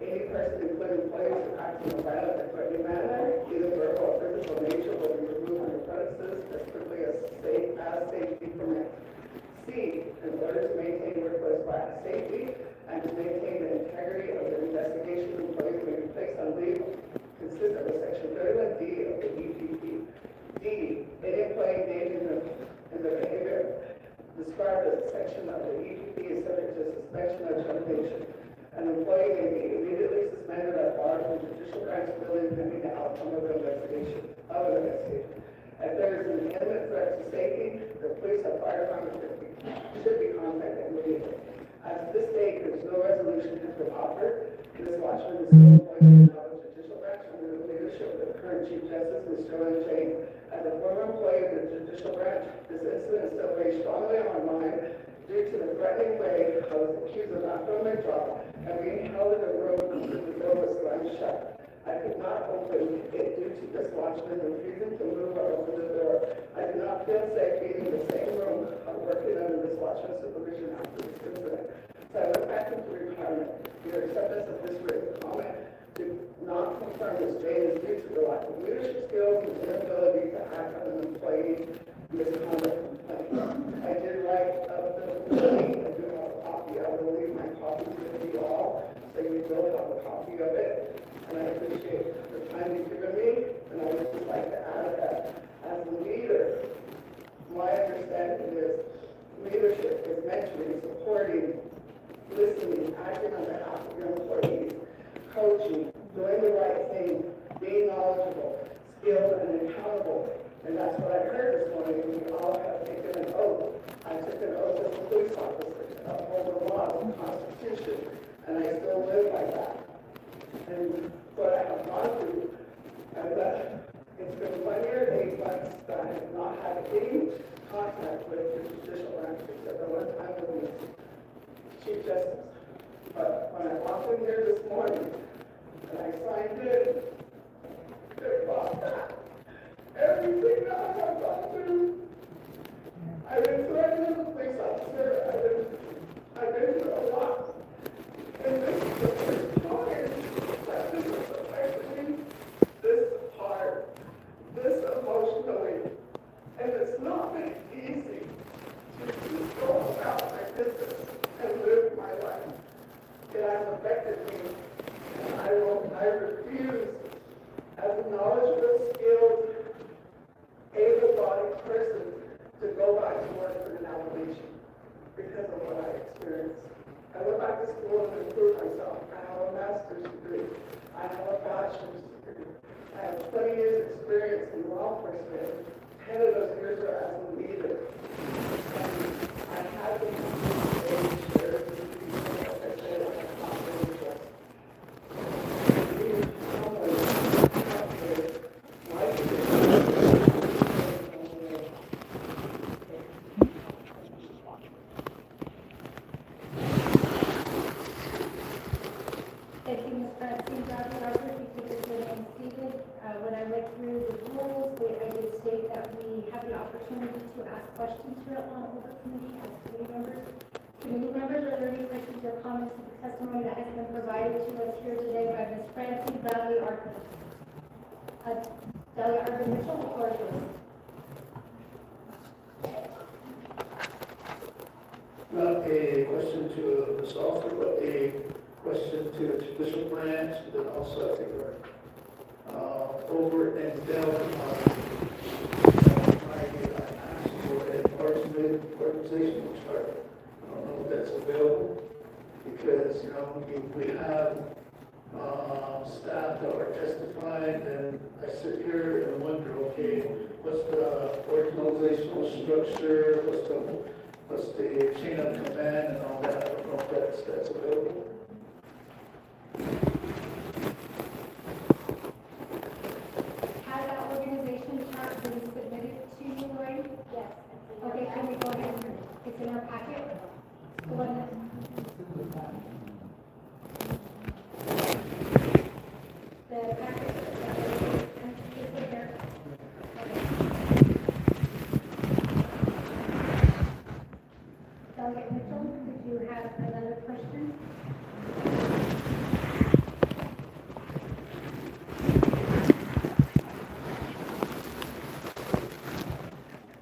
Speaker 8: any person, including employees who act in a violent or threatening manner, either verbal or physical nature, will be removed from the premises as quickly as safety permits. C, in order to maintain workplace safety and to maintain the integrity of the investigation, employees may be placed on leave consistent with Section 31D of the EPP. D, any employee engaged in the behavior described as a section of the EPP is subject to suspension or termination. An employee may be immediately suspended or barred from judicial branch ability pending the outcome of the investigation. If there is an imminent threat to safety, the police or fire department should be contacted immediately. As of this date, there's no resolution has been offered. This watchman is still appointed to the judicial branch under the leadership of the current Chief Justice, Ms. Joanne Jane. As a former employee of the judicial branch, this incident still weighs strongly on my mind due to the threatening way I was accused of not doing my job and being held in a room with the door was slammed shut. I could not open it due to this watchman refusing to move or open the door. I did not feel safe being in the same room working under this watchman's supervision after this incident. So I went back into retirement. Your acceptance of this written comment did not confirm this Jane is due to the lack of leadership skills and inability to act on an employee misconduct complaint. I did write the complaint. I do have a copy. I will leave my copy with you all so you will have a copy of it. And I appreciate the time you've given me, and I would just like to add that as a leader, my understanding is leadership is mentoring, supporting, listening, acting on behalf of your employees, coaching, doing the right thing, being knowledgeable, skilled, and accountable. And that's what I heard this morning. We all have taken an oath. I took an oath as a police officer to uphold the law, the Constitution, and I still live by that. And what I have gone through, and that it's been 1 year and 8 months that I have not had any contact with the judicial branch except the one time with the Chief Justice. But when I walked in here this morning and I signed in, they brought back everything that I have gone through. I've been threatened as a police officer. I've been through a lot. And this is the first time that this is affecting me this hard, this emotionally. And it's not been easy to just go about my business and live my life. It has affected me. And I refuse, as a knowledgeable, skilled, able-bodied person, to go back to work for an Navajo Nation because of what I experienced. I went back to school and improved myself. I 20 years experience in law enforcement. 10 of those years are as a leader. And I have been able to share with people, like I said, I have confidence trust.
Speaker 3: Thank you, Ms. Francine. Dr. Arthur, if you could just remain seated. When I went through the rules, I did state that we have an opportunity to ask questions here on the committee as committee members. Committee members, are there any questions or comments to the testimony that has been provided to us here today by Ms. Francine Bradley Arthur? Delia Arthur Mitchell, the floor is yours.
Speaker 8: Not a question to Ms. Arthur, but a question to the judicial branch, and then also I think we're over and down I asked for an organizational chart. I don't know if that's available, because, we have staff that are testifying, and I sit here and wonder, okay, what's the organizational structure, what's the chain of command and all that? I don't know if that's available.
Speaker 3: Has that organization chart been submitted to you, Lori? Yes. Okay, can we go ahead and, it's in our packet? Go ahead. The packet, it's in here. Delegate Mitchell, did you have another question?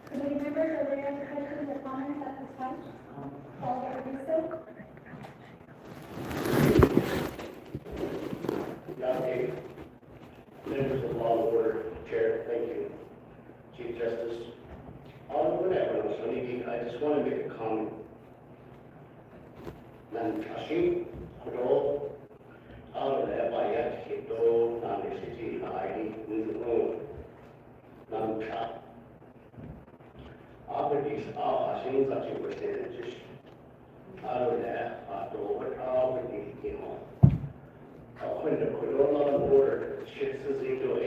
Speaker 3: Committee members, are there any questions or comments at this time? Delegate Russo?
Speaker 10: Okay. Members of law and order, Chair, thank you. Chief Justice. I just want to make a comment. 난 다시 그로 아울에 와야 해도 나는 시지 아이디 운동 남자 아버지 하신 같이 보시는 듯이 아울에 또 아버지 기호 when the corona order shifts into a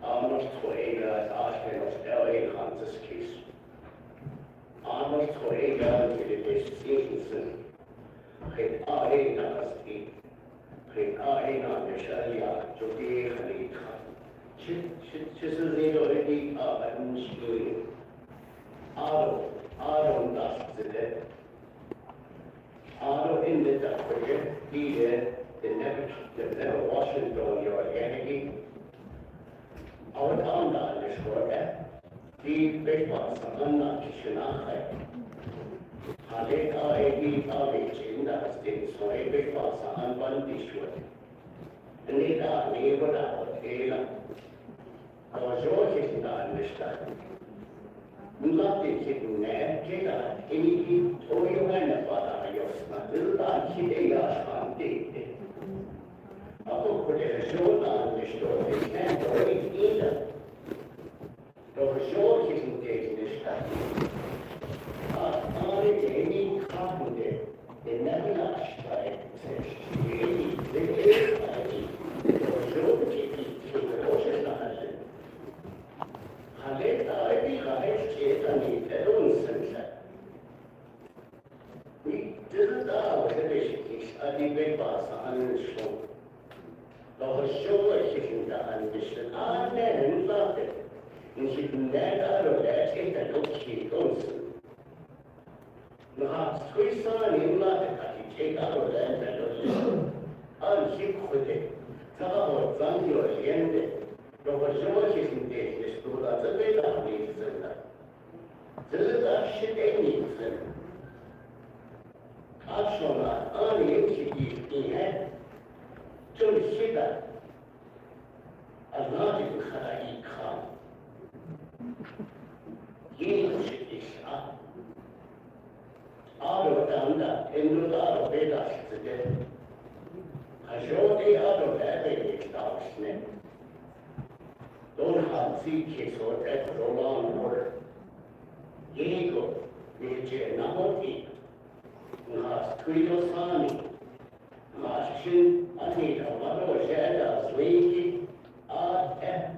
Speaker 10: almost to a LA Kansas case. Almost to a season. Hey, I nasty. Hey, I not the Sharia, Jodi Halika. She's already up and doing. Aaron does it. Aaron in the African, the never Washington, your identity. Our town down this work, the big ones are not Kishinahai. Hale AAD in that state, so a big ones are unbundled. And they are neighbor out Taylor. Our George is not this time. Not the kitten there, Taylor, any toy when a father, your son, little dog, he on date. Aku boleh show the story, and already either. The show is engaged in this time. Any company, they never last time. We didn't know the basics of the big boss on the show. The show is in the ambition, and then love it. And she never let it look he goes. Now, Swiss on him, not a take out of that, and he quit it. Tell what your end. The George is in this, to the bit of needs in that. This is a shit needs in. Actually, only he had to see that. A lot of Karahi come. He is up. Out of Danda, into the out of Vedas today. I showed the out of that baby dog snake. fancy case or at the law and order. Yego, which is Navajo, Nas Credo Sami, Mashin, Anita, Mother, Shada, Slady, F.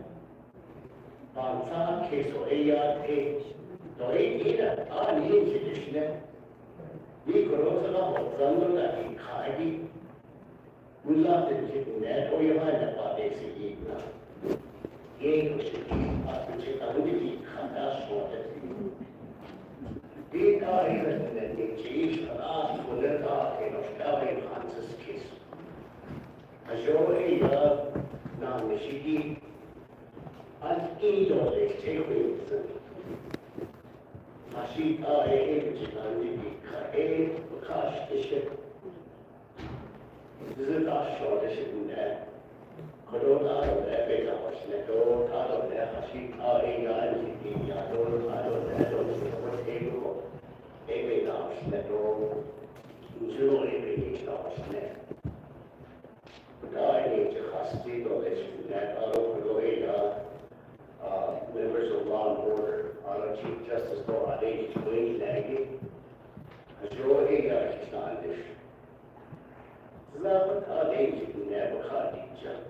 Speaker 10: Bansa, case or ARP, the idea, our name tradition. We could also know some that in Kadi. We love the chicken that, or you find that what they see now. Yego should be up to check out the cut out short. We are interested in the change and ask for the dark in Australian Kansas case. As your area, now the city, and either they take with them. Mashita, a cash the ship. This is a short ship in there. Could out of there, big house, and go out of there, Mashita, a guy, and I don't know what table. Every house that all zero every house there. But I need to custody of this that all over the way, members of law and order, Chief Justice for our lady to win Naggy. As your area is not this. Love our lady to never cut each other.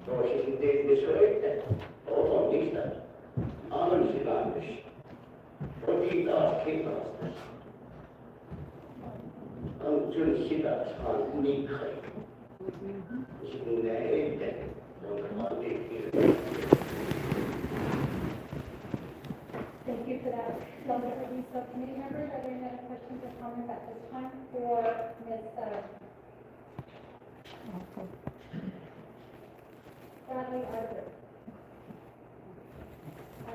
Speaker 10: So she can take this way, all on this time. Honestly, not this. What he does, keep us. I'm going to see that on me. She can name it.
Speaker 3: Thank you for that. Longer review subcommittee members, are there any other questions or comments at this time for Ms. Bradley Arthur?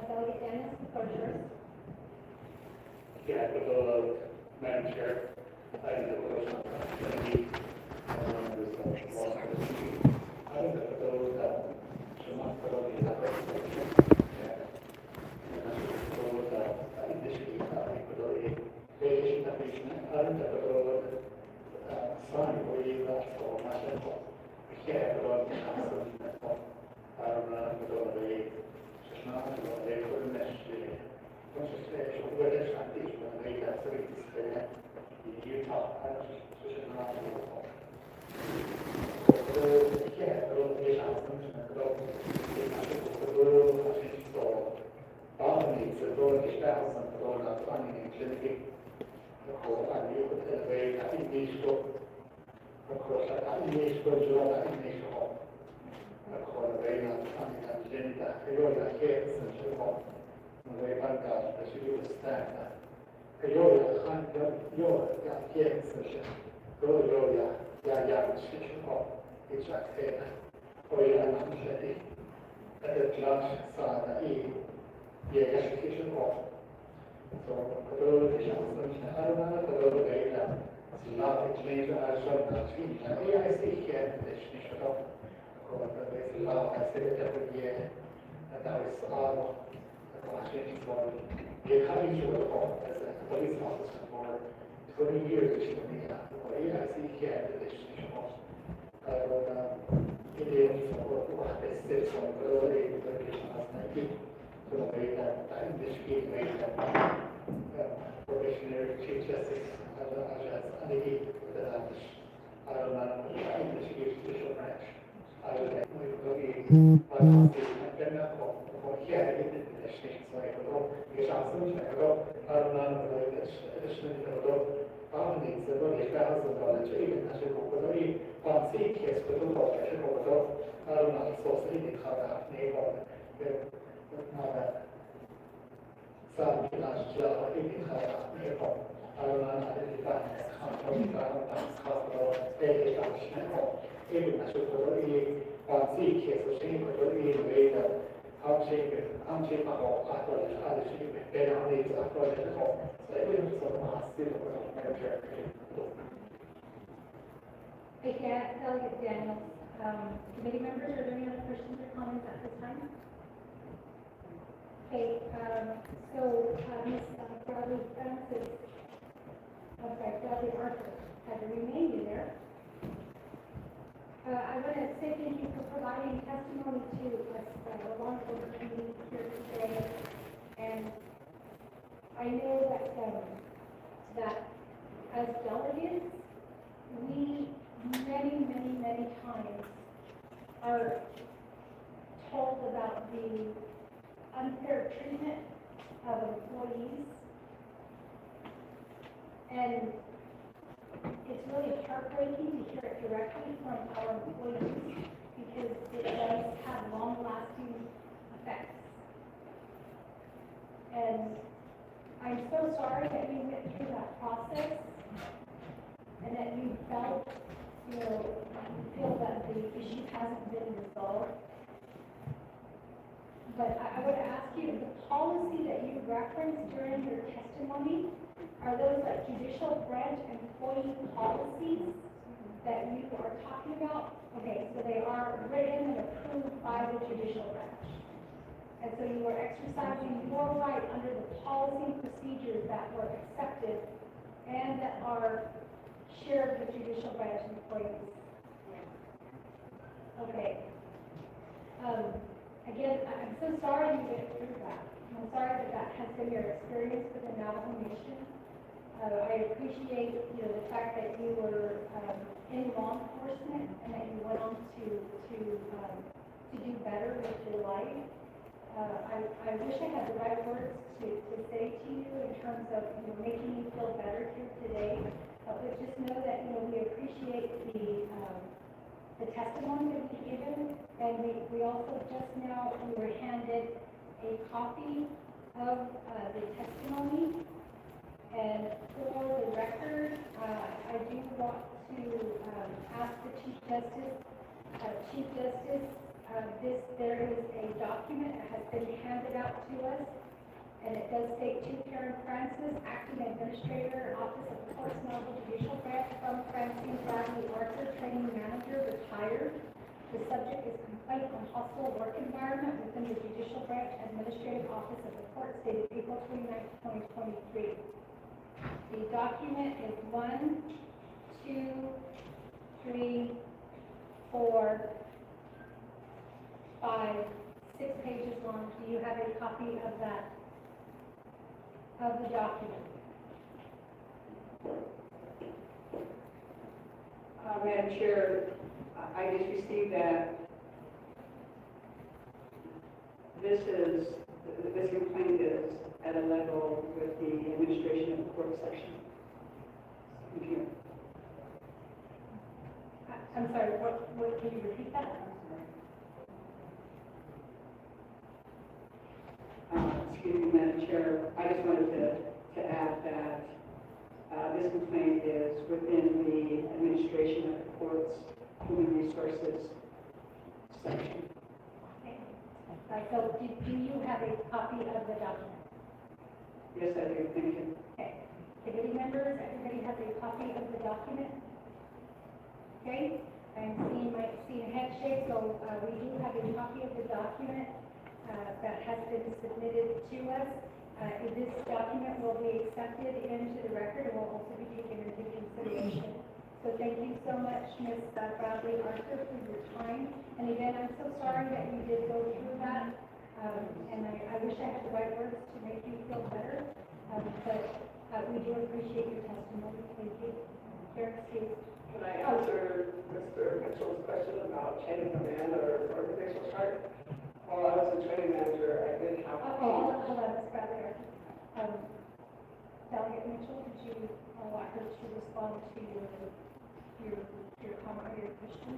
Speaker 3: Delegate Dennis, the floor is yours.
Speaker 8: Yeah, Madam Chair, I have a question.
Speaker 3: Delegate Daniels, committee members, are there any other questions or comments at this time? Okay, so Ms. Bradley Francis, Bradley Arthur, had to remain in there. I want to say thank you for providing testimony to us, law enforcement that as delegates, we many times are told about the unfair treatment of employees. And it's really heartbreaking to hear it directly from our employees because it does have long-lasting effects. And I'm so sorry that you went through that process and that you felt, you feel that the issue hasn't been resolved. But I would ask you, the policy that you referenced during your testimony, are those like judicial branch employee policies that you are talking about? Okay, so they are written and approved by the judicial branch. And so you are exercising your right under the policy and procedures that were accepted and that are shared with judicial branch employees. Okay. Again, I'm so sorry you went through that. I'm sorry that that has been your experience with the Navajo Nation. I appreciate, the fact that you were in law enforcement and that you went on to do better with your life. I wish I had the right words to say to you in terms of making you feel better here today. But just know that we appreciate the testimony that you've given, and we also just now we were handed a copy of the testimony. And for the record, I do want to ask the Chief Justice, there is a document that has been handed out to us, and it does state to Karen Francis, Acting Administrator, Office of the Courts Navajo Judicial Branch, from Francine Bradley Arthur, Training Manager, retired. The subject is complaint on hostile work environment within the Judicial Branch Administrative Office of the Court, dated April 29, 2023. The document is 1, 2, 3, 4, 5, 6 pages long. Do you have a copy of that, of the document?
Speaker 4: Madam Chair, I just received that. This complaint is at a level with the administration of the court section. Thank you.
Speaker 3: I'm sorry, what, can you repeat that?
Speaker 4: Excuse me, Madam Chair, I just wanted to add that this complaint is within the administration of the court's human resources section.
Speaker 3: Okay. So do you have a copy of the document?
Speaker 4: Yes, I do. Thank you.
Speaker 3: Okay. Committee members, everybody has a copy of the document? Okay. I'm seeing head shake, so we do have a copy of the document that has been submitted to us. This document will be accepted into the record and will also be taken into consideration. So thank you so much, Ms. Bradley Arthur, for your time. And again, I'm so sorry that you did go through that. And I wish I had the right words to make you feel better. But we do appreciate your testimony. Thank you. Karen, please.
Speaker 8: Can I answer Mr. Mitchell's question about chain of command or organizational chart? While I was a training manager, I did have to
Speaker 3: Hold on, Ms. Bradley Arthur. Delegate Mitchell, did you want her to respond to your comment or your question?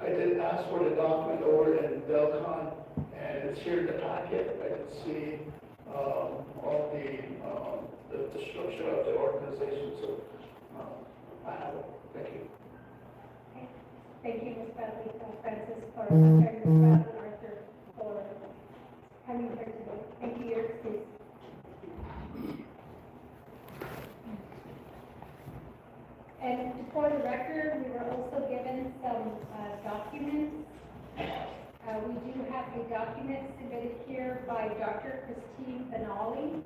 Speaker 8: I did ask for the document over in Delcon, and it's here in the packet. I can see all the structure of the organization, so I have it. Thank you.
Speaker 3: Okay. Thank you, Ms. Bradley Francis, for Ms. Bradley Arthur for coming here today. Thank you, your excuse. And for the record, we were also given some documents. We do have a document submitted here by Dr. Christine Benally.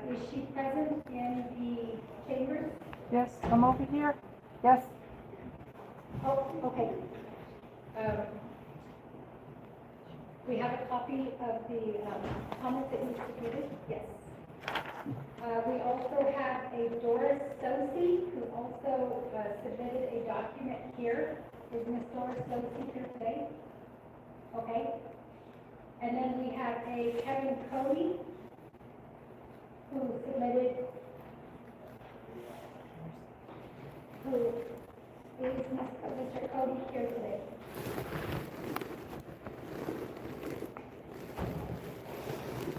Speaker 3: Is she present in the chambers?
Speaker 6: Yes, come over here. Yes.
Speaker 3: Oh, okay.
Speaker 5: We have a copy of the comments that you submitted, yes. We also have a Doris Sosi, who also submitted a document here. Is Ms. Doris Sosi here today? Okay. And then we have a Kevin Cody, who submitted, who is Mr. Cody here today?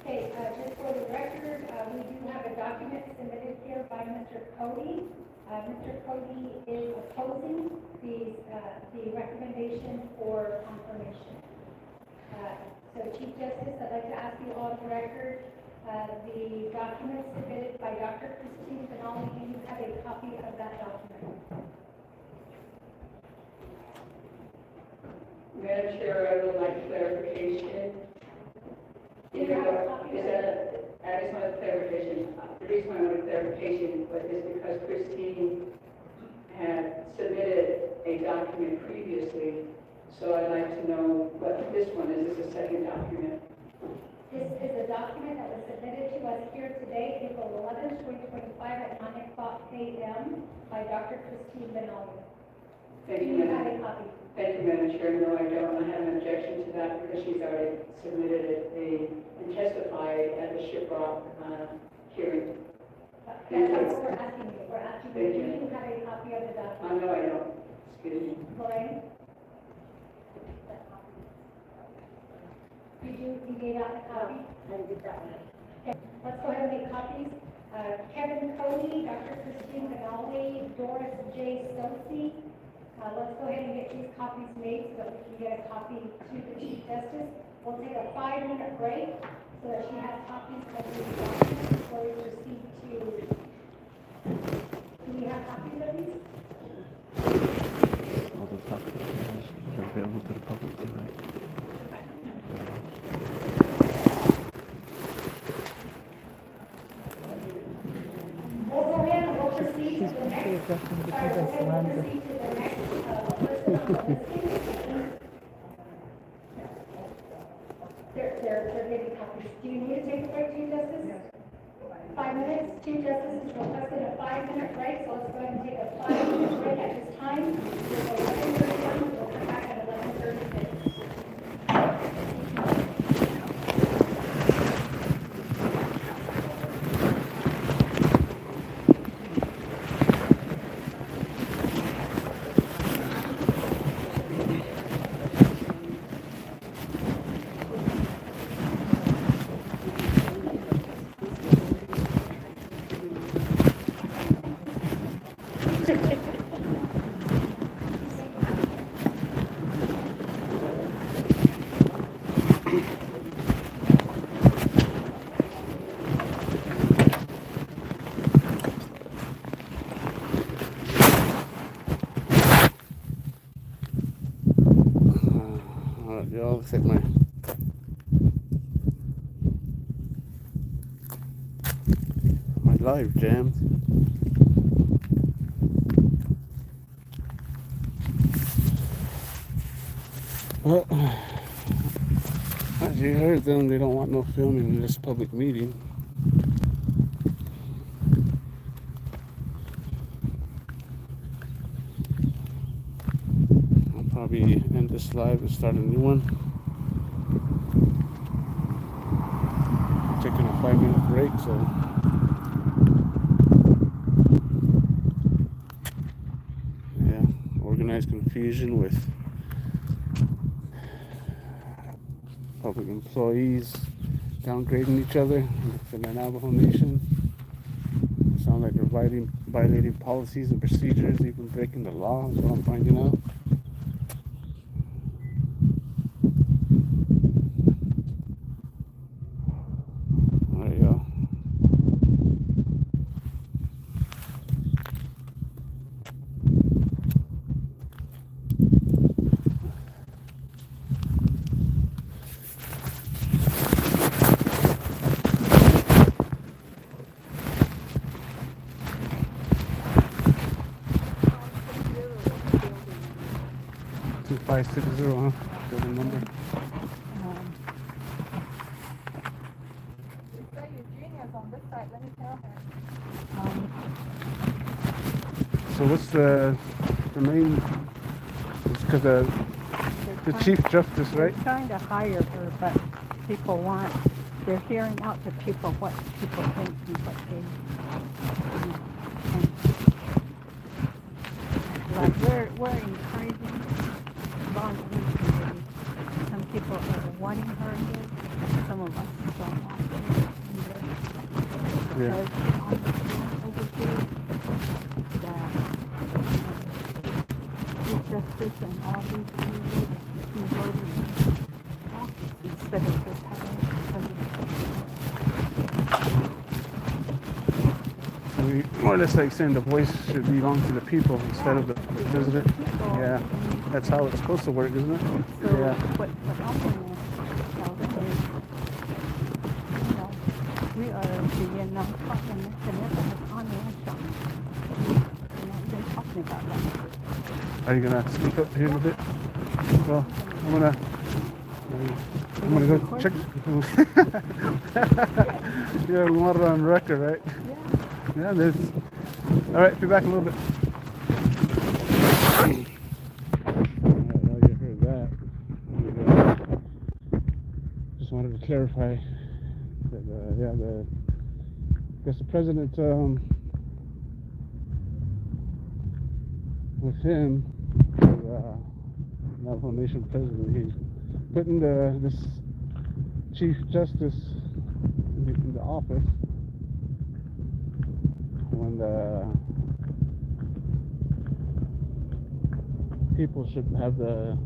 Speaker 5: Okay, just for the record, we do have a document submitted here by Mr. Cody. Mr. Cody is opposing the recommendation for confirmation. So Chief Justice, I'd like to ask you all to record the document submitted by Dr. Christine Benali. Do you have a copy of that document?
Speaker 4: Madam Chair, I would like clarification.
Speaker 5: Do you have a copy of it?
Speaker 4: I just want clarification. The reason I want clarification is because Christine had submitted a document previously, so I'd like to know what this one is. Is this a second document?
Speaker 5: This is a document that was submitted to us here today, April 11th, 2025 at 9 o'clock a.m. by Dr. Christine Benali.
Speaker 4: Thank
Speaker 5: Do
Speaker 4: you,
Speaker 5: you have
Speaker 4: Madam.
Speaker 5: a copy?
Speaker 4: Thank you, Madam Chair. No, I don't. I have an objection to that because she's already submitted it and testified at the Shiprock hearing.
Speaker 5: That's what we're asking you. We're asking you,
Speaker 4: Thank
Speaker 5: do
Speaker 4: you.
Speaker 5: you have a copy of the document?
Speaker 4: No, I don't. Excuse me.
Speaker 5: Lorraine? You gave out the copy? I did that one. Okay, let's go ahead and make copies. Kevin Cody, Dr. Christine Benali, Doris J. Sosi. Let's go ahead and get these copies made so that we can get a copy to the Chief Justice. We'll take a 5-minute break so that she has copies of these documents before we proceed to. Do we have copies of these?
Speaker 1: All the documents are available to the public tonight.
Speaker 5: We'll go ahead and we'll proceed to the next.
Speaker 6: She's addressing the
Speaker 5: All right, we'll
Speaker 6: business
Speaker 5: go ahead and
Speaker 6: lens.
Speaker 5: proceed to the next person on the listing. They're getting copies. Do you need to take a break, Chief Justice? 5 minutes. Chief Justice is requesting a 5-minute break, so let's go ahead and take a 5-minute break at this time. We'll go 11:31. We'll come back at 11:36.
Speaker 1: Y'all, looks like my live jammed. Well, as you heard them, they don't want no filming in this public meeting. I'll probably end this live and start a new one. Taking a 5-minute break, so yeah, organized confusion with public employees downgrading each other in the Navajo Nation. Sound like they're violating policies and procedures, even breaking the law, is what I'm finding out. Alright, y'all. Two 560, huh? Building number. So what's the main? It's because the Chief Justice, right?
Speaker 6: They're trying to hire her, but they're hearing out to people what people think and what they, like we're encouraging volunteers. Some people are wanting her here, some of us don't want her here.
Speaker 1: Yeah.
Speaker 6: Because on the over here, that Chief Justice and all these people who voted in office instead of just having the president.
Speaker 1: We more or less like saying the voice should belong to the people instead of the president. Yeah, that's how it's supposed to work, isn't it?
Speaker 6: So
Speaker 1: Yeah.
Speaker 6: what I'm going to tell them is, we are the nonprofit and Navajo County Ashram. They're talking about that.
Speaker 1: Are you gonna speak up here a little bit? Well, I'm gonna go check. Yeah, we want it on record, right? Yeah, there's. All right, be back a little bit. All right, now you heard that. Just wanted to clarify that, I guess the president, with him, the Navajo Nation president, he's putting this Chief Justice in the office when the people should have the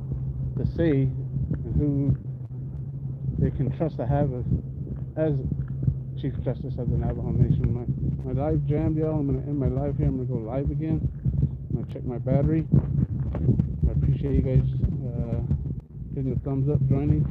Speaker 1: say in who they can trust to have as Chief Justice of the Navajo Nation. My live jammed, y'all. I'm going to end my live here. I'm going to go live again. I'm going to check my battery. I appreciate you guys hitting the thumbs up, joining.